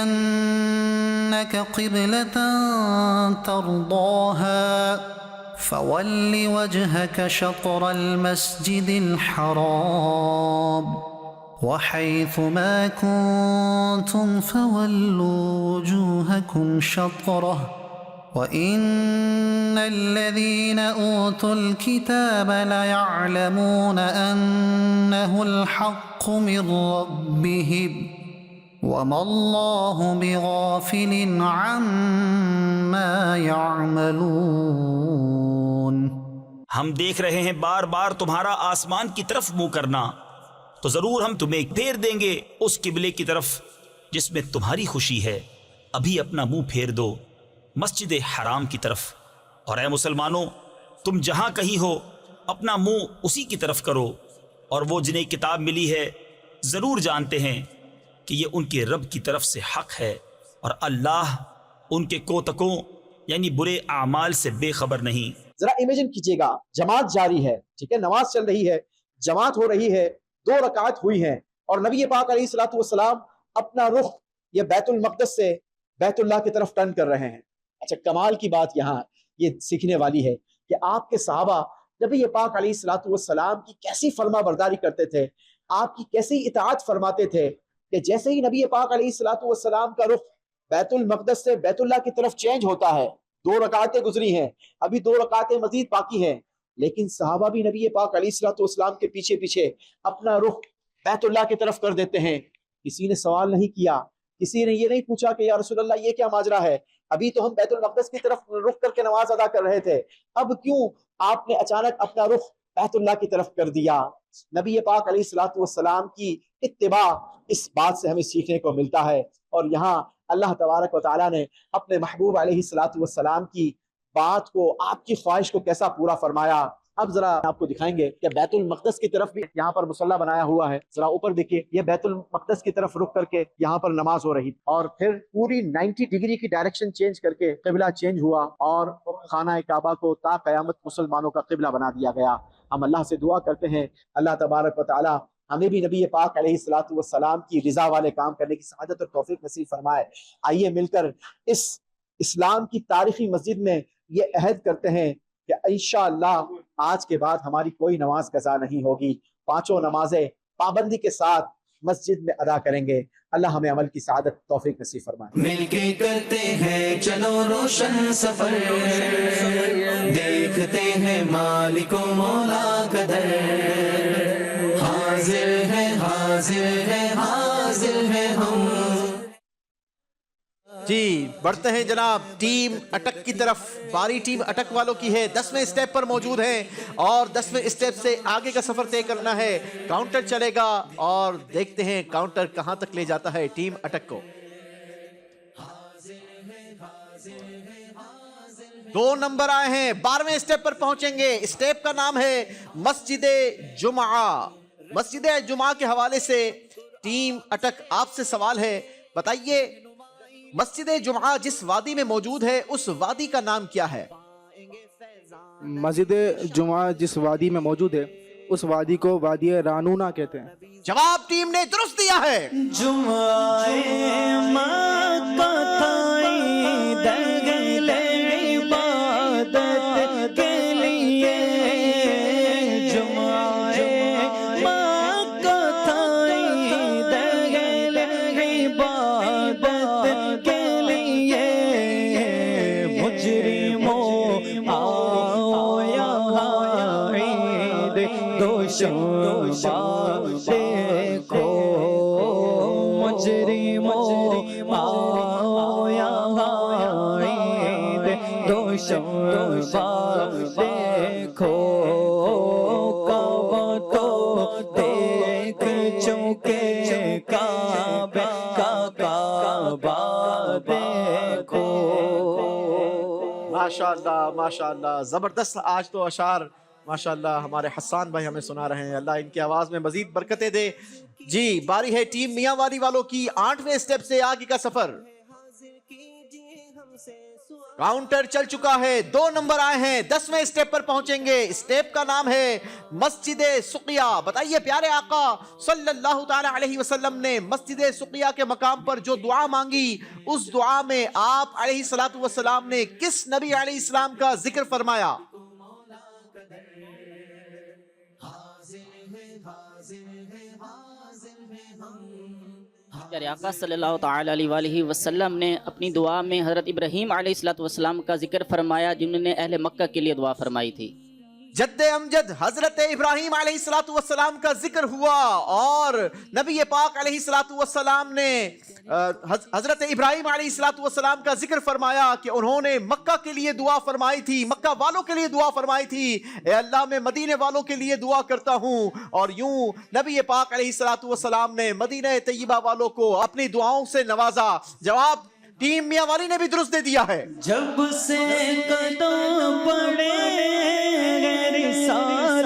قبلة ترضاها فول وجهك شطر المسجد الحرام وحيث ما كنتم فولوا وجوهكم شطره وَإِنَّ الَّذِينَ أُوتُوا الْكِتَابَ لَيَعْلَمُونَ أَنَّهُ الْحَقُّ مِنْ رَبِّهِمْ وَمَا اللَّهُ بِغَافِلٍ عَمَّا يَعْمَلُونَ. ہم دیکھ رہے ہیں بار بار تمہارا آسمان کی طرف منہ کرنا, تو ضرور ہم تمہیں پھیر دیں گے اس قبلے کی طرف جس میں تمہاری خوشی ہے. ابھی اپنا منہ پھیر دو مسجد حرام کی طرف. اور اے مسلمانوں, تم جہاں کہیں ہو اپنا منہ اسی کی طرف کرو، اور وہ جنہیں کتاب ملی ہے ضرور جانتے ہیں کہ یہ ان کے رب کی طرف سے حق ہے، اور اللہ ان کے کوتکوں یعنی برے اعمال سے بے خبر نہیں۔ ذرا امیجن کیجئے گا، جماعت جاری ہے، ٹھیک ہے، نماز چل رہی ہے، جماعت ہو رہی ہے، 2 رکعت ہوئی ہیں، اور نبی پاک علیہ الصلوۃ والسلام اپنا رخ یہ بیت المقدس سے بیت اللہ کی طرف ٹرن کر رہے ہیں۔ اچھا، کمال کی بات یہاں یہ سیکھنے والی ہے کہ آپ کے صحابہ نبی پاک علیہ الصلوۃ والسلام کی کیسی فرما برداری کرتے تھے، آپ کی کیسی اطاعت فرماتے تھے، کہ جیسے ہی نبی پاک علیہ الصلوۃ والسلام کا رخ بیت المقدس سے بیت اللہ کی طرف چینج ہوتا ہے، 2 رکعتیں گزری ہیں، ابھی 2 رکعتیں مزید باقی ہیں، لیکن صحابہ بھی نبی پاک علیہ الصلوۃ والسلام کے پیچھے پیچھے اپنا رخ بیت اللہ کی طرف کر دیتے ہیں۔ کسی نے سوال نہیں کیا، کسی نے یہ نہیں پوچھا کہ یا رسول اللہ یہ کیا ماجرا ہے، ابھی تو ہم بیت المقدس کی طرف رخ کر کے نماز ادا کر رہے تھے، اب کیوں آپ نے اچانک اپنا رخ بیت اللہ کی طرف کر دیا؟ نبی پاک علیہ الصلوۃ والسلام کی اتباع اس بات سے ہمیں سیکھنے کو ملتا ہے، اور یہاں اللہ تبارک و تعالیٰ نے اپنے محبوب علیہ الصلوۃ والسلام کی بات کو، آپ کی خواہش کو کیسا پورا فرمایا۔ اب ذرا آپ کو دکھائیں گے کہ بیت المقدس کی طرف بھی یہاں پر مصلی بنایا ہوا ہے، ذرا اوپر دیکھیے، یہ بیت المقدس کی طرف رخ کر کے یہاں پر نماز ہو رہی، اور پھر پوری 90 ڈگری کی ڈائریکشن چینج کر کے قبلہ چینج ہوا، اور خانہ کعبہ کو تا قیامت مسلمانوں کا قبلہ بنا دیا گیا۔ ہم اللہ سے دعا کرتے ہیں اللہ تبارک و تعالی ہمیں بھی نبی پاک علیہ الصلوۃ والسلام کی رضا والے کام کرنے کی سعادت اور توفیق نصیب فرمائے۔ آئیے مل کر اس اسلام کی تاریخی مسجد میں یہ عہد کرتے ہیں کہ انشاءاللہ آج کے بعد ہماری کوئی نماز قضا نہیں ہوگی، 5 نمازیں پابندی کے ساتھ مسجد میں ادا کریں گے۔ اللہ ہمیں عمل کی سعادت توفیق نصیب فرمائے۔ مل کے کرتے ہیں چلو روشن سفر، دیکھتے ہیں مالک و مولا کا در، حاضر ہے حاضر ہے حاضر ہے ہم۔ جی بڑھتے ہیں جناب ٹیم اٹک کی طرف، باری ٹیم اٹک والوں کی ہے، 10ویں اسٹیپ پر موجود ہیں، اور 10ویں اسٹیپ سے آگے کا سفر طے کرنا ہے۔ کاؤنٹر چلے گا اور دیکھتے ہیں کاؤنٹر کہاں تک لے جاتا ہے ٹیم اٹک کو۔ 2 نمبر آئے ہیں، 12ویں اسٹیپ پر پہنچیں گے۔ اسٹیپ کا نام ہے مسجد جمعہ۔ مسجد جمعہ کے حوالے سے ٹیم اٹک آپ سے سوال ہے، بتائیے مسجد جمعہ جس وادی میں موجود ہے اس وادی کا نام کیا ہے؟ مسجد جمعہ جس وادی میں موجود ہے اس وادی کو وادی رانونا کہتے ہیں۔ جواب ٹیم نے درست دیا ہے۔ دیکھو مجرموں آؤ یہاں عید دوشنبہ دیکھو، کعبہ تو دیکھ چکے کعبہ کا کعبہ دیکھو۔ ماشاءاللہ ماشاءاللہ، زبردست آج تو اشعار ماشاءاللہ ہمارے حسان بھائی ہمیں سنا رہے ہیں، اللہ ان کی آواز میں مزید برکتیں دے۔ جی باری ہے ٹیم میاں والی والوں کی، 8ویں اسٹیپ سے آگے کا سفر۔ کاؤنٹر چل چکا ہے، 2 نمبر آئے ہیں، 10ویں اسٹیپ پر پہنچیں گے۔ اسٹیپ کا نام ہے مسجد سقیہ۔ بتائیے پیارے آقا صلی اللہ تعالی علیہ وسلم نے مسجد سقیہ کے مقام پر جو دعا مانگی، اس دعا میں آپ علیہ الصلوۃ والسلام نے کس نبی علیہ السلام کا ذکر فرمایا؟ پیارے آقا صلی اللہ تعالی علیہ وآلہ وسلم نے اپنی دعا میں حضرت ابراہیم علیہ السلام کا ذکر فرمایا، جنہوں نے اہل مکہ کے لیے دعا فرمائی تھی۔ جد امجد حضرت ابراہیم علیہ السلام کا ذکر ہوا، اور نبی پاک علیہ السلام نے حضرت ابراہیم علیہ السلام کا ذکر فرمایا کہ انہوں نے مکہ کے لیے دعا فرمائی تھی، مکہ والوں کے لیے دعا فرمائی تھی، اے اللہ میں مدینے والوں کے لیے دعا کرتا ہوں۔ اور یوں نبی پاک علیہ السلام نے مدینہ طیبہ والوں کو اپنی دعاؤں سے نوازا۔ جواب ٹیم میاں والی نے بھی درست دے دیا ہے۔ جب سے قدم پڑے رسالت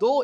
2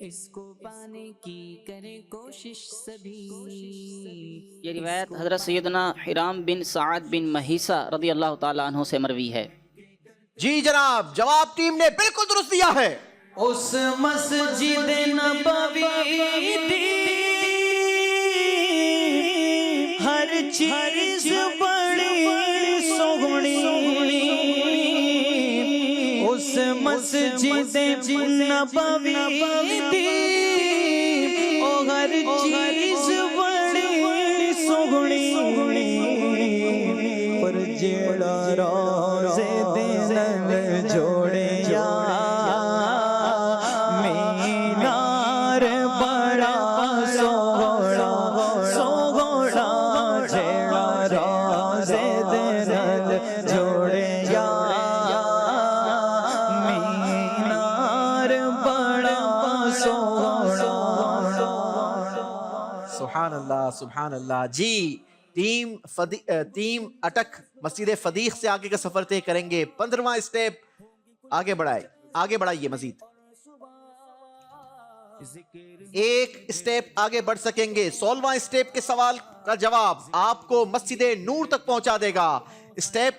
اس کو پانے کی کرے کوشش سبھی. یہ روایت حضرت سیدنا حرام بن سعد بن مہیسہ رضی اللہ تعالیٰ عنہ سے مروی ہے. جی جناب، جواب ٹیم نے بالکل درست دیا ہے. اس مسجد نبوی دی ہر چیز بڑی سوہنی، اس مسجد نبوی دی او ہر چیز بڑی سوہنی، پر جیڑا روزے دے نال جوڑے یا سبحان اللہ. جی ٹیم اٹک مسجد فدیق سے آگے کا سفر طے کریں گے. 15واں اسٹیپ آگے بڑھائیے مزید ایک اسٹیپ آگے بڑھ سکیں گے. 16واں اسٹیپ کے سوال کا جواب آپ کو مسجد نور تک پہنچا دے گا. اسٹیپ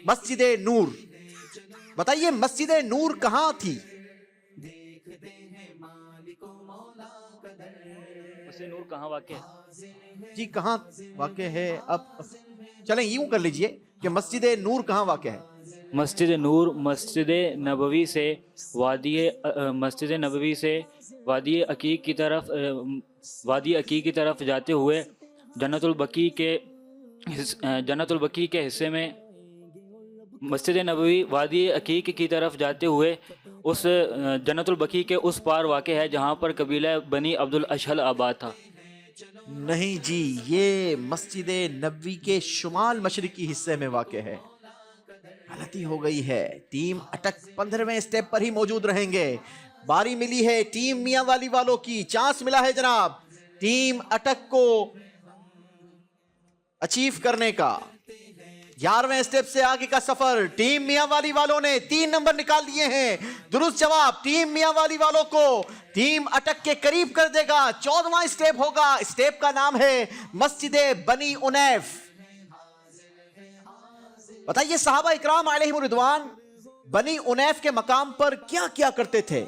مسجد نور. بتائیے مسجد نور کہاں تھی؟ نور کہاں واقع ہے؟ جی کہاں واقع ہے؟ اب چلیں یوں کر لیجئے کہ مسجد نور کہاں واقع ہے؟ مسجد نور مسجد نبوی سے وادی عقیق کی طرف جاتے ہوئے جنت البقیع کے حصے میں، مسجد نبوی وادی عقیق کی طرف جاتے ہوئے اس جنت البقیع کے اس پار واقع ہے جہاں پر قبیلہ بنی عبد الاشہل آباد تھا. نہیں جی، یہ مسجد نبوی کے شمال مشرقی حصے میں واقع ہے. غلطی ہو گئی ہے. ٹیم اٹک 15ویں اسٹیپ پر ہی موجود رہیں گے. باری ملی ہے ٹیم میاں والی والوں کی. چانس ملا ہے جناب ٹیم اٹک کو اچیو کرنے کا. 11ویں اسٹیپ سے آگے کا سفر. ٹیم میاں والی والوں نے 3 نمبر نکال لیے ہیں. درست جواب ٹیم میاں والی والوں کو ٹیم اٹک کے قریب کر دے گا. 14واں اسٹیپ ہوگا. اسٹیپ کا نام ہے مسجد بنی انیف. بتائیے صحابہ اکرام علیہم الرضوان بنی انیف کے مقام پر کیا کیا کرتے تھے؟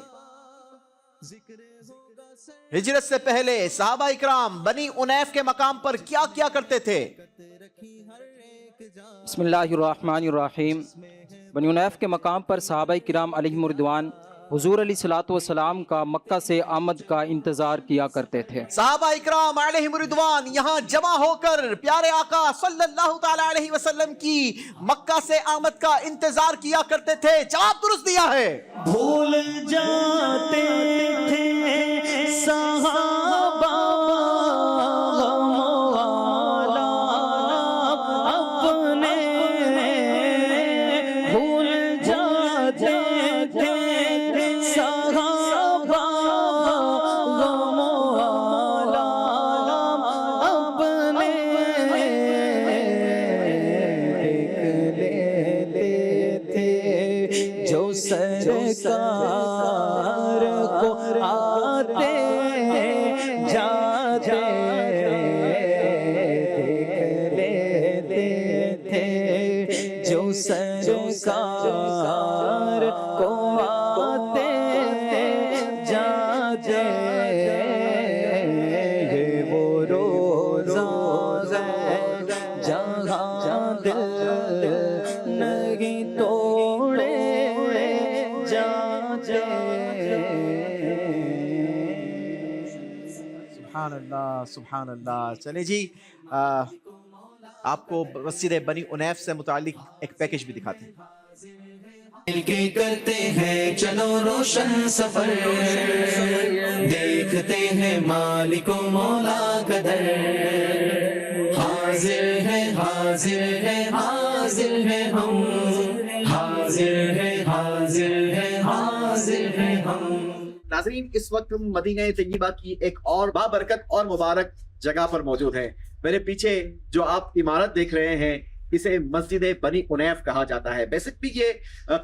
ہجرت سے پہلے صحابہ اکرام بنی انیف کے مقام پر کیا کیا کرتے تھے؟ بسم اللہ الرحمن الرحیم. بنی انیف کے مقام پر صحابہ کرام علیہم الرضوان حضور علیہ الصلوۃ والسلام کا مکہ سے آمد کا انتظار کیا کرتے تھے. صحابہ اکرام علیہم الرضوان یہاں جمع ہو کر پیارے آقا صلی اللہ تعالی علیہ وسلم کی مکہ سے آمد کا انتظار کیا کرتے تھے. جواب درست دیا ہے. بھول جاتے تھے صحابہ سرکار کو آتے جاتے دیکھ لیتے تھے جو سرکار کو آتے جاتے. یہ وہ روزہ ہے جہاں دل نہیں توڑے سبحان اللہ سبحان اللہ. چلے جی آپ کو مسجد بنی انیف سے متعلق ایک پیکج بھی دکھاتے ہیں. مل کے کرتے ہیں چلو روشن سفر، دیکھتے ہیں مالک و مولا کا در. حاضر ہے حاضر ہے حاضر ہے ہم، حاضر ہے حاضر ہے حاضر ہے ہم. ناظرین اس وقت ہم مدینہ طیبہ کی ایک اور بابرکت اور مبارک جگہ پر موجود ہیں. میرے پیچھے جو آپ عمارت دیکھ رہے ہیں اسے مسجد بنی انیف کہا جاتا ہے. بیسکلی یہ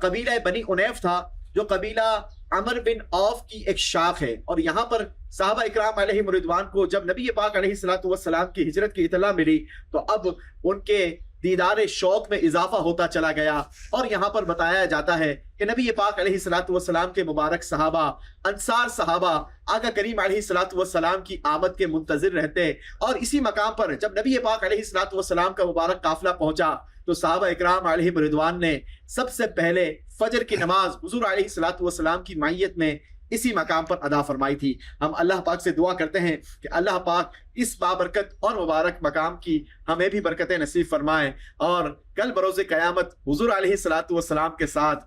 قبیلہ بنی انیف تھا جو قبیلہ عمر بن عوف کی ایک شاخ ہے. اور یہاں پر صحابہ اکرام علیہم رضوان کو جب نبی پاک علیہ الصلوۃ والسلام کی ہجرت کی اطلاع ملی تو اب ان کے دیدار شوق میں اضافہ ہوتا چلا گیا. اور یہاں پر بتایا جاتا ہے کہ نبی پاک علیہ الصلوۃ والسلام کے مبارک صحابہ، انصار صحابہ آقا کریم علیہ الصلوۃ والسلام کی آمد کے منتظر رہتے. اور اسی مقام پر جب نبی پاک علیہ الصلوۃ والسلام کا مبارک قافلہ پہنچا تو صحابہ اکرام علیہم رضوان نے سب سے پہلے فجر کی نماز حضور علیہ الصلوۃ والسلام کی معیت میں اسی مقام پر ادا فرمائی تھی. ہم اللہ پاک سے دعا کرتے ہیں کہ اللہ پاک اس بابرکت اور مبارک مقام کی ہمیں بھی برکتیں نصیب فرمائیں اور کل بروز قیامت حضور علیہ الصلوۃ والسلام کے ساتھ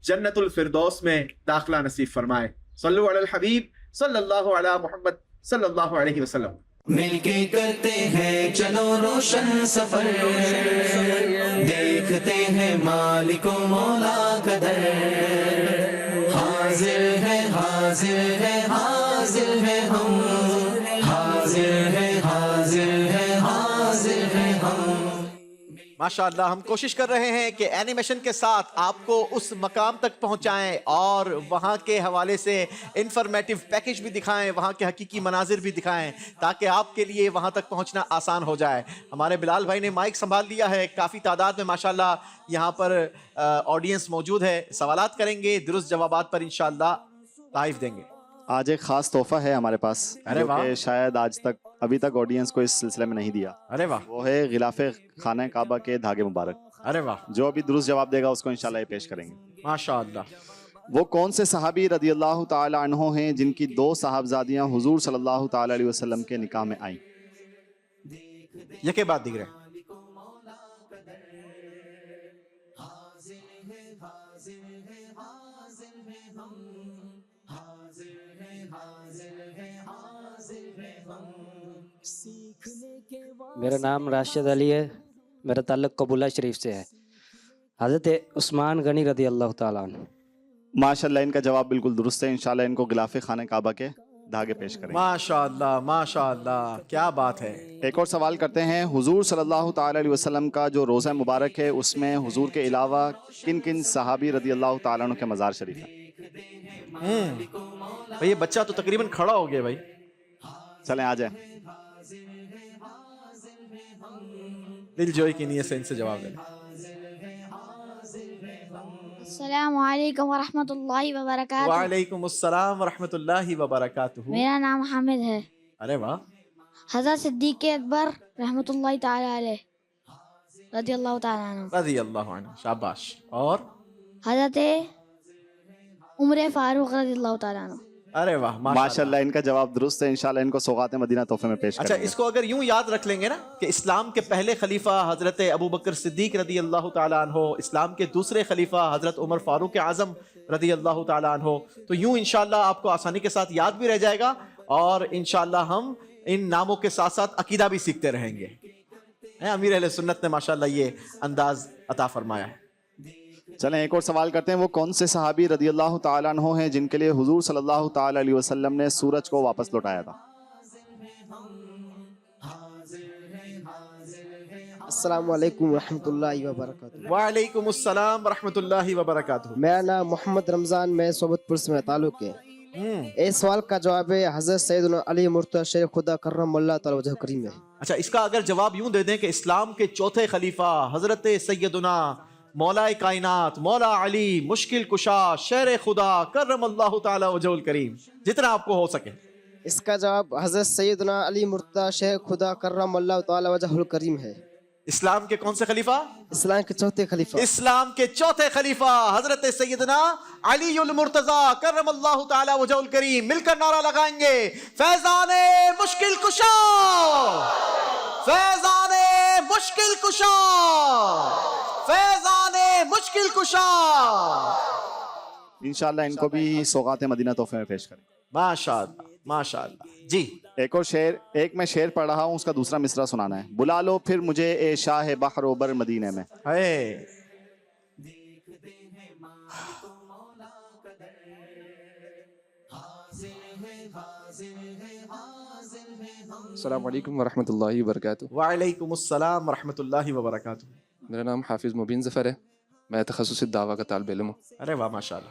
جنت الفردوس میں داخلہ نصیب فرمائیں. صلو علی الحبیب صلی اللہ علی محمد صلی اللہ علیہ وسلم. مل کے کرتے ہیں چلو روشن سفر، دیکھتے ہیں مالک و مولا کا در. حاضر ہے حاضر ہے حاضر ہے ہم، حاضر ہے حاضر ہے حاضر ہے ہم. ماشاءاللہ ہم کوشش کر رہے ہیں کہ اینیمیشن کے ساتھ آپ کو اس مقام تک پہنچائیں اور وہاں کے حوالے سے انفارمیٹیو پیکج بھی دکھائیں، وہاں کے حقیقی مناظر بھی دکھائیں تاکہ آپ کے لیے وہاں تک پہنچنا آسان ہو جائے. ہمارے بلال بھائی نے مائک سنبھال لیا ہے، کافی تعداد میں ماشاءاللہ یہاں پر آڈینس موجود ہے. سوالات کریں گے، درست جوابات پر انشاءاللہ تحائف دیں گے. آج ایک خاص تحفہ ہے ہمارے پاس جو کہ شاید ابھی تک آڈینس کو اس سلسلے میں نہیں دیا. ارے واہ. وہ ہے غلاف خانہ کعبہ کے دھاگے مبارک. ارے واہ. جو ابھی درست جواب دے گا اس کو انشاءاللہ یہ پیش کریں گے. ماشاءاللہ. وہ کون سے صحابی رضی اللہ تعالی عنہ ہیں جن کی 2 صاحبزادیاں حضور صلی اللہ تعالی علیہ وسلم کے نکاح میں آئیں؟ یکے بعد دیگر ہیں. میرا نام راشد علی ہے، میرا تعلق قبولہ شریف سے ہے. حضرت عثمان غنی رضی اللہ تعالیٰ عنہ. ماشاءاللہ ان کا جواب بالکل درست ہے. انشاءاللہ ان کو غلاف خانہ کعبہ کے دھاگے پیش کریں. ماشاءاللہ ماشاءاللہ کیا بات ہے. ایک اور سوال کرتے ہیں. حضور صلی اللہ تعالی علیہ وسلم کا جو روزہ مبارک ہے اس میں حضور کے علاوہ کن کن صحابی رضی اللہ تعالیٰ عنہ کے مزار شریف ہیں؟ بھئی یہ بچہ تو تقریباً کھڑا ہو گیا بھائی. چلیں آ جائیں. دل جوئی کی نیت سے ان سے جواب دیں. السلام علیکم ورحمۃ اللہ وبرکاتہ. وعلیکم السلام ورحمۃ اللہ وبرکاتہ. میرا نام حامد ہے. ارے واہ. حضرت صدیق اکبر رحمۃ اللہ تعالی علیہ رضی اللہ تعالیٰ عنہ. رضی اللہ عنہ. شاباش. اور حضرت عمر فاروق رضی اللہ تعالیٰ عنہ. ارے واہ ماشاءاللہ ان کا جواب درست ہے. انشاءاللہ ان کو سوغات مدینہ تحفے میں پیش کریں. اچھا اس کو اگر یوں یاد رکھ لیں گے نا کہ اسلام کے پہلے خلیفہ حضرت ابو بکر صدیق رضی اللہ تعالیٰ عنہ، اسلام کے دوسرے خلیفہ حضرت عمر فاروق اعظم رضی اللہ تعالیٰ عنہ، تو یوں انشاءاللہ آپ کو آسانی کے ساتھ یاد بھی رہ جائے گا اور انشاءاللہ ہم ان ناموں کے ساتھ ساتھ عقیدہ بھی سیکھتے رہیں گے. امیر اہل سنت نے ماشاءاللہ یہ انداز عطا فرمایا ہے. چلیں ایک اور سوال کرتے ہیں. وہ کون سے صحابی رضی اللہ تعالیٰ عنہ ہیں جن کے لیے حضور صلی اللہ تعالیٰ علیہ وسلم نے سورج کو واپس لوٹایا تھا؟ السلام علیکم ورحمۃ اللہ وبرکاتہ. وعلیکم السلام ورحمۃ اللہ وبرکاتہ. میرا نام محمد رمضان، میں صوبت پور سے میرا تعلق ہے. اس سوال کا جواب ہے حضرت سیدنا علی مرتضی شیر خدا کرم اللہ تعالی وجہ کریم ہے. اچھا اس کا اگر جواب یوں دے دیں کہ اسلام کے چوتھے خلیفہ حضرت سیدنا مولا کائنات مولا علی مشکل کشا شیر خدا کرم اللہ تعالی وجہ الکریم، جتنا آپ کو ہو سکے. اس کا جواب حضرت سیدنا علی مرتضی شیر خدا کرم اللہ تعالی وجہ الکریم ہے. اسلام کے کون سے خلیفہ؟ اسلام کے چوتھے خلیفہ. اسلام کے چوتھے خلیفہ حضرت سیدنا علی المرتضی کرم اللہ تعالی وجہ الکریم. مل کر نعرہ لگائیں گے فیضان مشکل کشا، فیضان مشکل کشا، فیضان مشکل کشا. انشاءاللہ ان کو بھی سوغات مدینہ تحفے میں پیش کریں. ماشاءاللہ ماشاءاللہ. جی ایک اور شعر، ایک میں شعر پڑھ رہا ہوں اس کا دوسرا مصرع سنانا ہے. بلا لو پھر مجھے اے شاہ بحر و بر مدینے میں. السلام علیکم ورحمۃ اللہ وبرکاتہ. وعلیکم السلام ورحمۃ اللہ وبرکاتہ. میرا نام حافظ مبین ظفر ہے، میں تخصص دعویٰ کا طالب علم ہوں. ارے واہ ماشاءاللہ.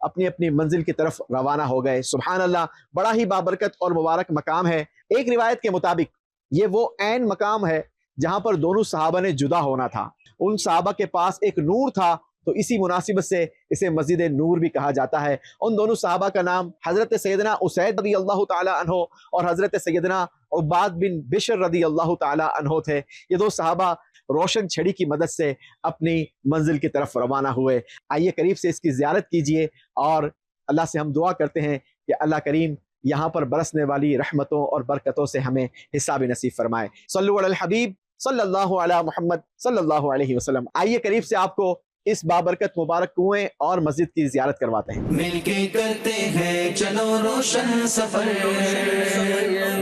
اپنی اپنی منزل کی طرف روانہ ہو گئے۔ سبحان اللہ، بڑا ہی بابرکت اور مبارک مقام ہے۔ ایک روایت کے مطابق یہ وہ عین مقام ہے جہاں پر دونوں صحابہ نے جدا ہونا تھا۔ ان صحابہ کے پاس ایک نور تھا، تو اسی مناسبت سے اسے مسجد نور بھی کہا جاتا ہے۔ ان دونوں صحابہ کا نام حضرت سیدنا اسید رضی اللہ تعالی عنہ اور حضرت سیدنا عباد بن بشر رضی اللہ تعالی عنہ تھے۔ یہ دو صحابہ روشن چھڑی کی مدد سے اپنی منزل کی طرف روانہ ہوئے۔ آئیے قریب سے اس کی زیارت کیجئے اور اللہ سے ہم دعا کرتے ہیں کہ اللہ کریم یہاں پر برسنے والی رحمتوں اور برکتوں سے ہمیں حساب نصیب فرمائے۔ صلو علی الحبیب صلی اللہ علی محمد صلی اللہ علیہ وسلم۔ آئیے قریب سے آپ کو اس بابرکت مبارک کنویں اور مسجد کی زیارت کرواتے ہیں۔ مل کے کرتے ہیں چلو روشن سفر،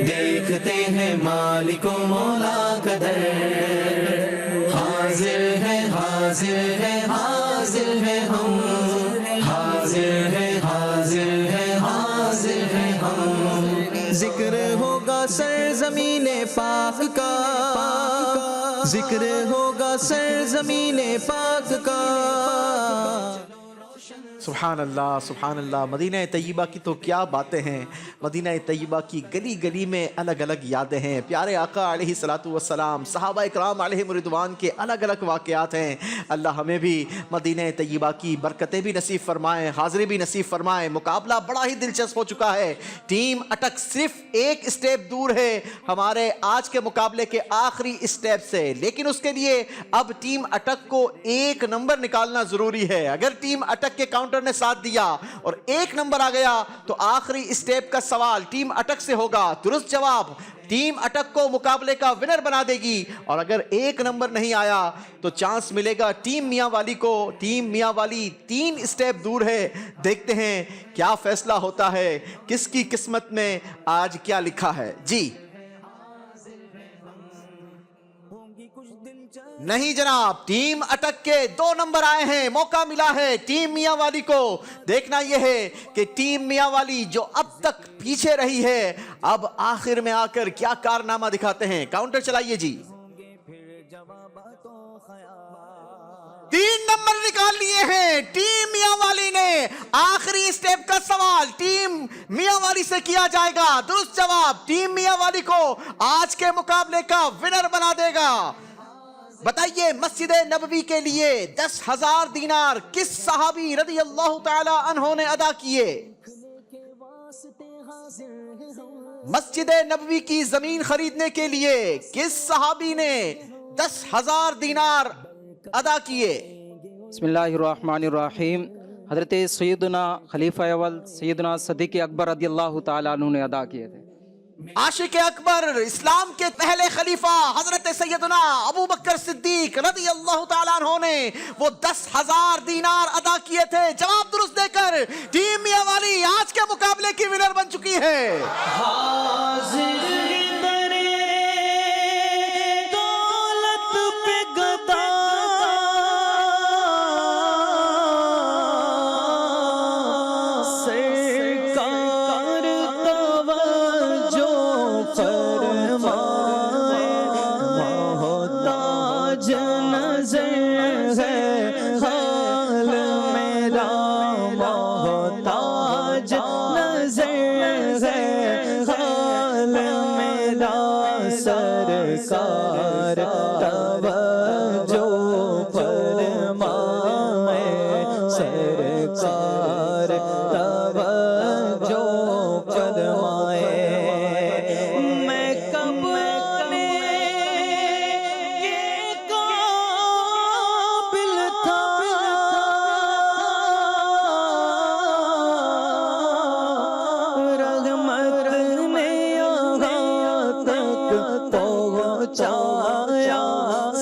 دیکھتے ہیں مالک و مولا کا در، حاضر ہے حاضر ہے حاضر ہے ہم، حاضر ہے حاضر ہے حاضر ہے ہم۔ ذکر ہوگا سرزمین پاک کا، ذکر ہوگا سرزمین پاک کا۔ سبحان اللہ سبحان اللہ، مدینہ طیبہ کی تو کیا باتیں ہیں۔ مدینہ طیبہ کی گلی گلی میں الگ الگ یادیں ہیں۔ پیارے آقا علیہ الصلوۃ والسلام، صحابہ اکرام علیہم رضوان کے الگ الگ واقعات ہیں۔ اللہ ہمیں بھی مدینہ طیبہ کی برکتیں بھی نصیب فرمائیں، حاضری بھی نصیب فرمائیں۔ مقابلہ بڑا ہی دلچسپ ہو چکا ہے۔ ٹیم اٹک صرف ایک اسٹیپ دور ہے ہمارے آج کے مقابلے کے آخری اسٹیپ سے، لیکن اس کے لیے اب ٹیم اٹک کو ایک نمبر نکالنا ضروری ہے۔ اگر ٹیم اٹک کے کاؤنٹر نے ساتھ دیا اور ایک نمبر آ گیا تو آخری اسٹیپ کا سوال ٹیم اٹک سے ہوگا۔ درست جواب ٹیم اٹک کو مقابلے کا ونر بنا دے گی، اور اگر ایک نمبر نہیں آیا تو چانس ملے گا ٹیم میاں والی کو۔ ٹیم میاں والی 3 اسٹیپ دور ہے۔ دیکھتے ہیں کیا فیصلہ ہوتا ہے، کس کی قسمت میں آج کیا لکھا ہے۔ جی نہیں جناب، ٹیم اٹک کے 2 نمبر آئے ہیں، موقع ملا ہے ٹیم میاں والی کو۔ دیکھنا یہ ہے کہ ٹیم میاں والی جو اب تک پیچھے رہی ہے اب آخر میں آ کر کیا کارنامہ دکھاتے ہیں۔ کاؤنٹر چلائیے جی۔ 3 نمبر نکال لیے ہیں ٹیم میاں والی نے۔ آخری اسٹیپ کا سوال ٹیم میاں والی سے کیا جائے گا۔ درست جواب ٹیم میاں والی کو آج کے مقابلے کا ونر بنا دے گا۔ بتائیے مسجد نبوی کے لیے 10,000 دینار کس صحابی رضی اللہ تعالی عنہ نے ادا کیے؟ مسجد نبوی کی زمین خریدنے کے لیے کس صحابی نے 10,000 دینار ادا کیے؟ بسم اللہ الرحمن الرحیم۔ حضرت سیدنا خلیفہ اول سیدنا صدیق اکبر رضی اللہ تعالیٰ عنہ نے ادا کیے تھے۔ عاشق اکبر، اسلام کے پہلے خلیفہ حضرت سیدنا ابو بکر صدیق رضی اللہ تعالیٰ عنہ نے وہ 10,000 دینار ادا کیے تھے۔ جواب درست دے کر ٹیم میاں والی آج کے مقابلے کی ونر بن چکی ہے۔ سرکار توجہ فرمائے، سرکار توجہ فرمائے۔ میں کب آنے کے قابل تھا، رحمت نے یہاں تک پہنچایا،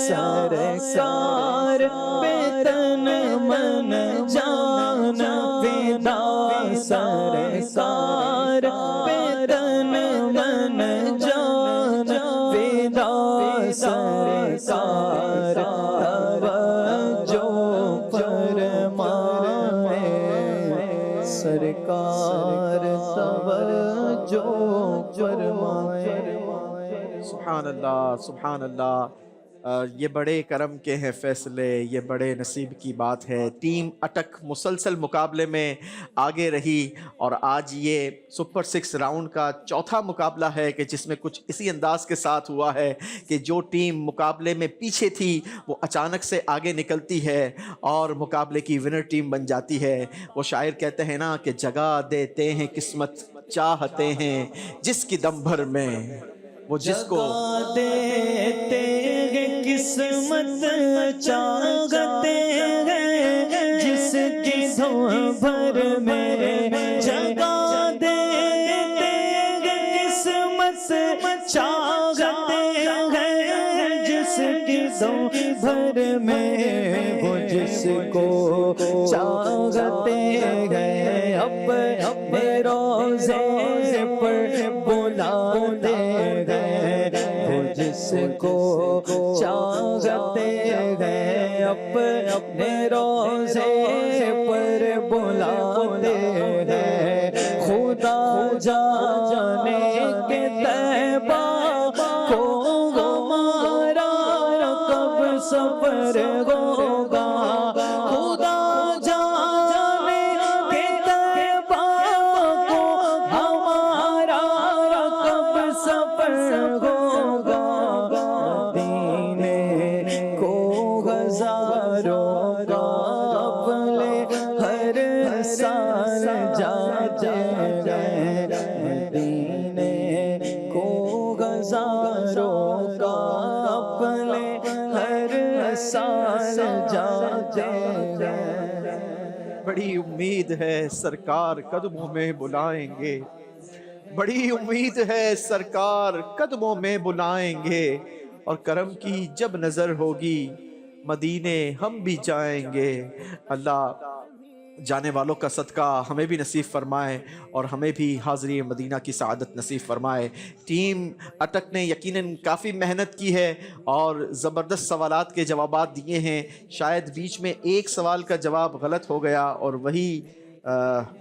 سرکار پہ تن من جان فدا، سرکار پہ تن من جان فدا، سرکار توجہ فرمائے، سرکار توجہ فرمائے۔ سبحان اللہ سبحان اللہ۔ یہ بڑے کرم کے ہیں فیصلے، یہ بڑے نصیب کی بات ہے۔ ٹیم اٹک مسلسل مقابلے میں آگے رہی اور آج یہ سپر 6 راؤنڈ کا چوتھا مقابلہ ہے کہ جس میں کچھ اسی انداز کے ساتھ ہوا ہے کہ جو ٹیم مقابلے میں پیچھے تھی وہ اچانک سے آگے نکلتی ہے اور مقابلے کی ونر ٹیم بن جاتی ہے۔ وہ شاعر کہتے ہیں نا کہ جگہ دیتے ہیں قسمت چاہتے ہیں جس کی دم بھر میں، وہ جس کو دیتے ہیں قسمت چاہتے ہیں جس کی دم بھر میں، جگہ دیتے ہیں قسمت چاہتے ہیں جس کی دم بھر میں، وہ جس کو چاہتے ہیں اپنے روزے پر بلاتے ہیں، وہ جس کو چاہتے ہیں اپنے روزے پر بلاتے ہیں۔ خدا جانے کے طیبہ کو ہمارا کب صبر ہوگا، خدا جانے کے طیبہ کو ہمارا کب صبر ہوگا۔ مدینے کو ہزاروں قافلے ہر سال جاتے ہیں، مدینے کو ہزاروں قافلے ہر سال جاتے ہیں۔ بڑی امید ہے سرکار قدموں میں بلائیں گے، بڑی امید ہے سرکار قدموں میں بلائیں گے، اور کرم کی جب نظر ہوگی مدینے ہم بھی جائیں گے۔ اللہ جانے والوں کا صدقہ ہمیں بھی نصیب فرمائے اور ہمیں بھی حاضری مدینہ کی سعادت نصیب فرمائے۔ ٹیم اٹک نے یقیناً کافی محنت کی ہے اور زبردست سوالات کے جوابات دیے ہیں۔ شاید بیچ میں ایک سوال کا جواب غلط ہو گیا اور وہی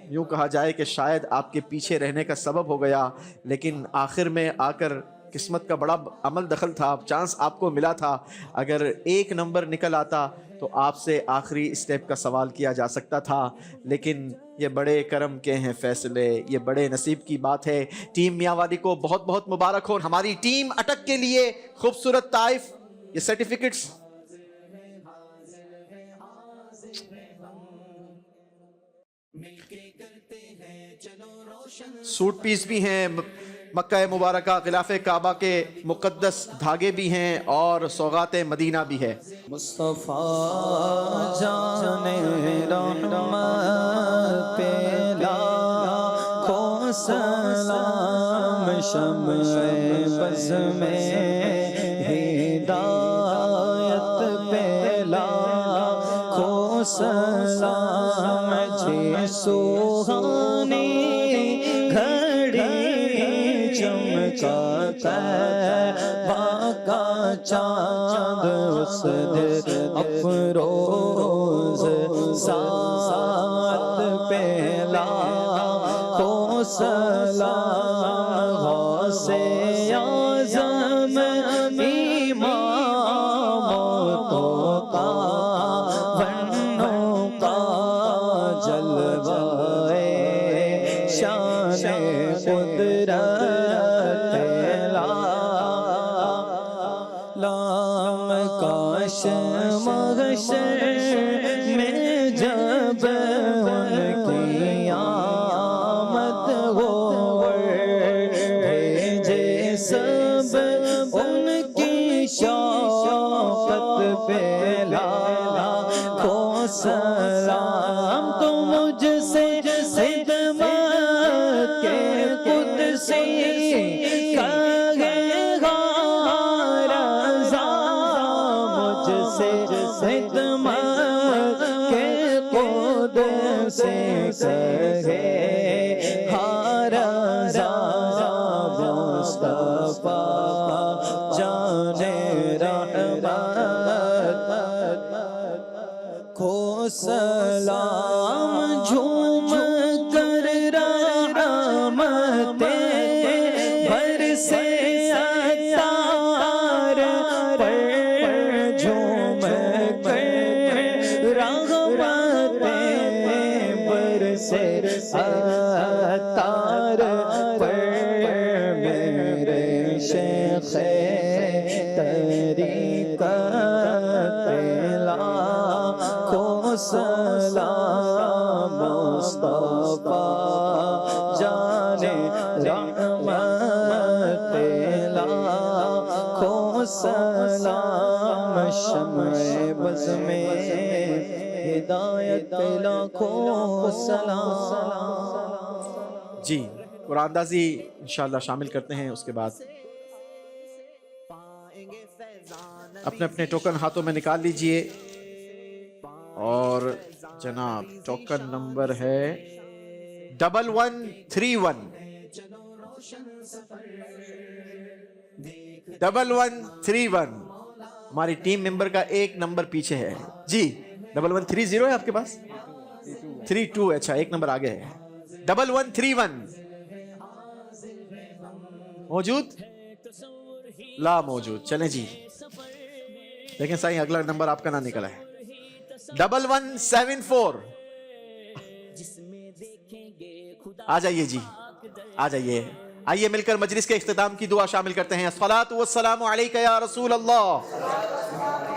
یوں کہا جائے کہ شاید آپ کے پیچھے رہنے کا سبب ہو گیا، لیکن آخر میں آ کر قسمت کا بڑا عمل دخل تھا، چانس آپ کو ملا تھا۔ اگر ایک نمبر نکل آتا تو آپ سے آخری اسٹیپ کا سوال کیا جا سکتا تھا، لیکن یہ بڑے کرم کے ہیں فیصلے، یہ بڑے نصیب کی بات ہے۔ ٹیم میاں والی کو بہت بہت مبارک ہو۔ ہماری ٹیم اٹک کے لیے خوبصورت تحائف، یہ سرٹیفکیٹس سوٹ پیس بھی ہیں، مکہ مبارکہ غلاف کعبہ کے مقدس دھاگے بھی ہیں اور سوغات مدینہ بھی ہے۔ مصطفیٰ جان رحمت پہ لاکھوں سلام، شمع بز میں ہدایت پہ لاکھوں سلام، جی سوہانی چمکاتا کا چاند اس دن افروز سات پہ لاکھوں سلام، غوث اعظم امام توقع ونوں کا جلوہ شان قدرت محشر میں جب ان کی آمد ہو، بھیجے سب ان کی شوقت پہ لاکھوں سلام، تو مجھ سے خدمت کے قدسی کہے گا رضا، مجھ سے خدمت کے قدسی کہے گا رضا، مصطفیٰ جان رحمت کو سلام، جھوم کر رحمتیں برسے عطار پر سلام شمع بز میں ہدایت پہ لاکھوں سلام. جی قرآن اندازی انشاءاللہ شامل کرتے ہیں. اس کے بعد اپنے اپنے ٹوکن ہاتھوں میں نکال لیجئے. اور جناب ٹوکن نمبر ہے 1131. 1131 ہماری ٹیم ممبر کا ایک نمبر پیچھے ہے. جی 1130 ہے آپ کے پاس؟ 32. اچھا ایک نمبر آگے ہے. 1131 موجود؟ لا موجود. چلیں جی لیکن سائیں اگلا نمبر آپ کا نہ نکلا ہے. 1174 آ جائیے جی آ جائیے. آئیے مل کر مجلس کے اختتام کی دعا شامل کرتے ہیں. الصلاۃ والسلام علیک یا رسول اللہ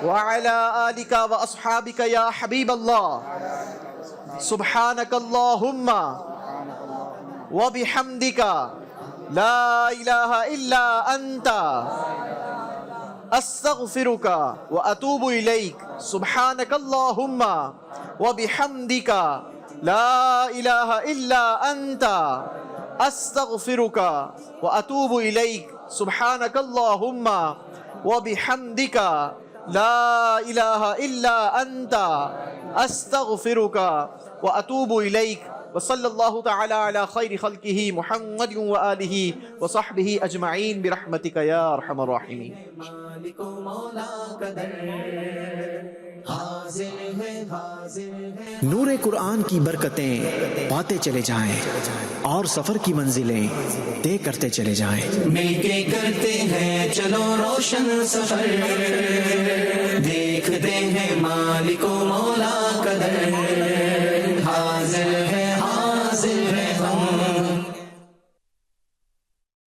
وعلی آلک واصحابک یا حبیب اللہ. سبحانک اللہم وبحمدک لا الہ الا انت استغفرک واتوب الیک. سبحانک اللہم وبحمدک لا الہ الا انت استغفرک واتوب الیک. سبحانک اللہم وبحمدک لا الہ الا انت استغفرک واتوب الیک. وصلی اللہ تعالی علی خیر خلقہ محمد وآلہ وصحبہ اجمعین برحمتک یا ارحم الراحمین. نور قرآن کی برکتیں پاتے چلے جائیں اور سفر کی منزلیں طے کرتے چلے جائیں. مل کے کرتے ہیں چلو روشن سفر، دیکھتے ہیں مالک و مولا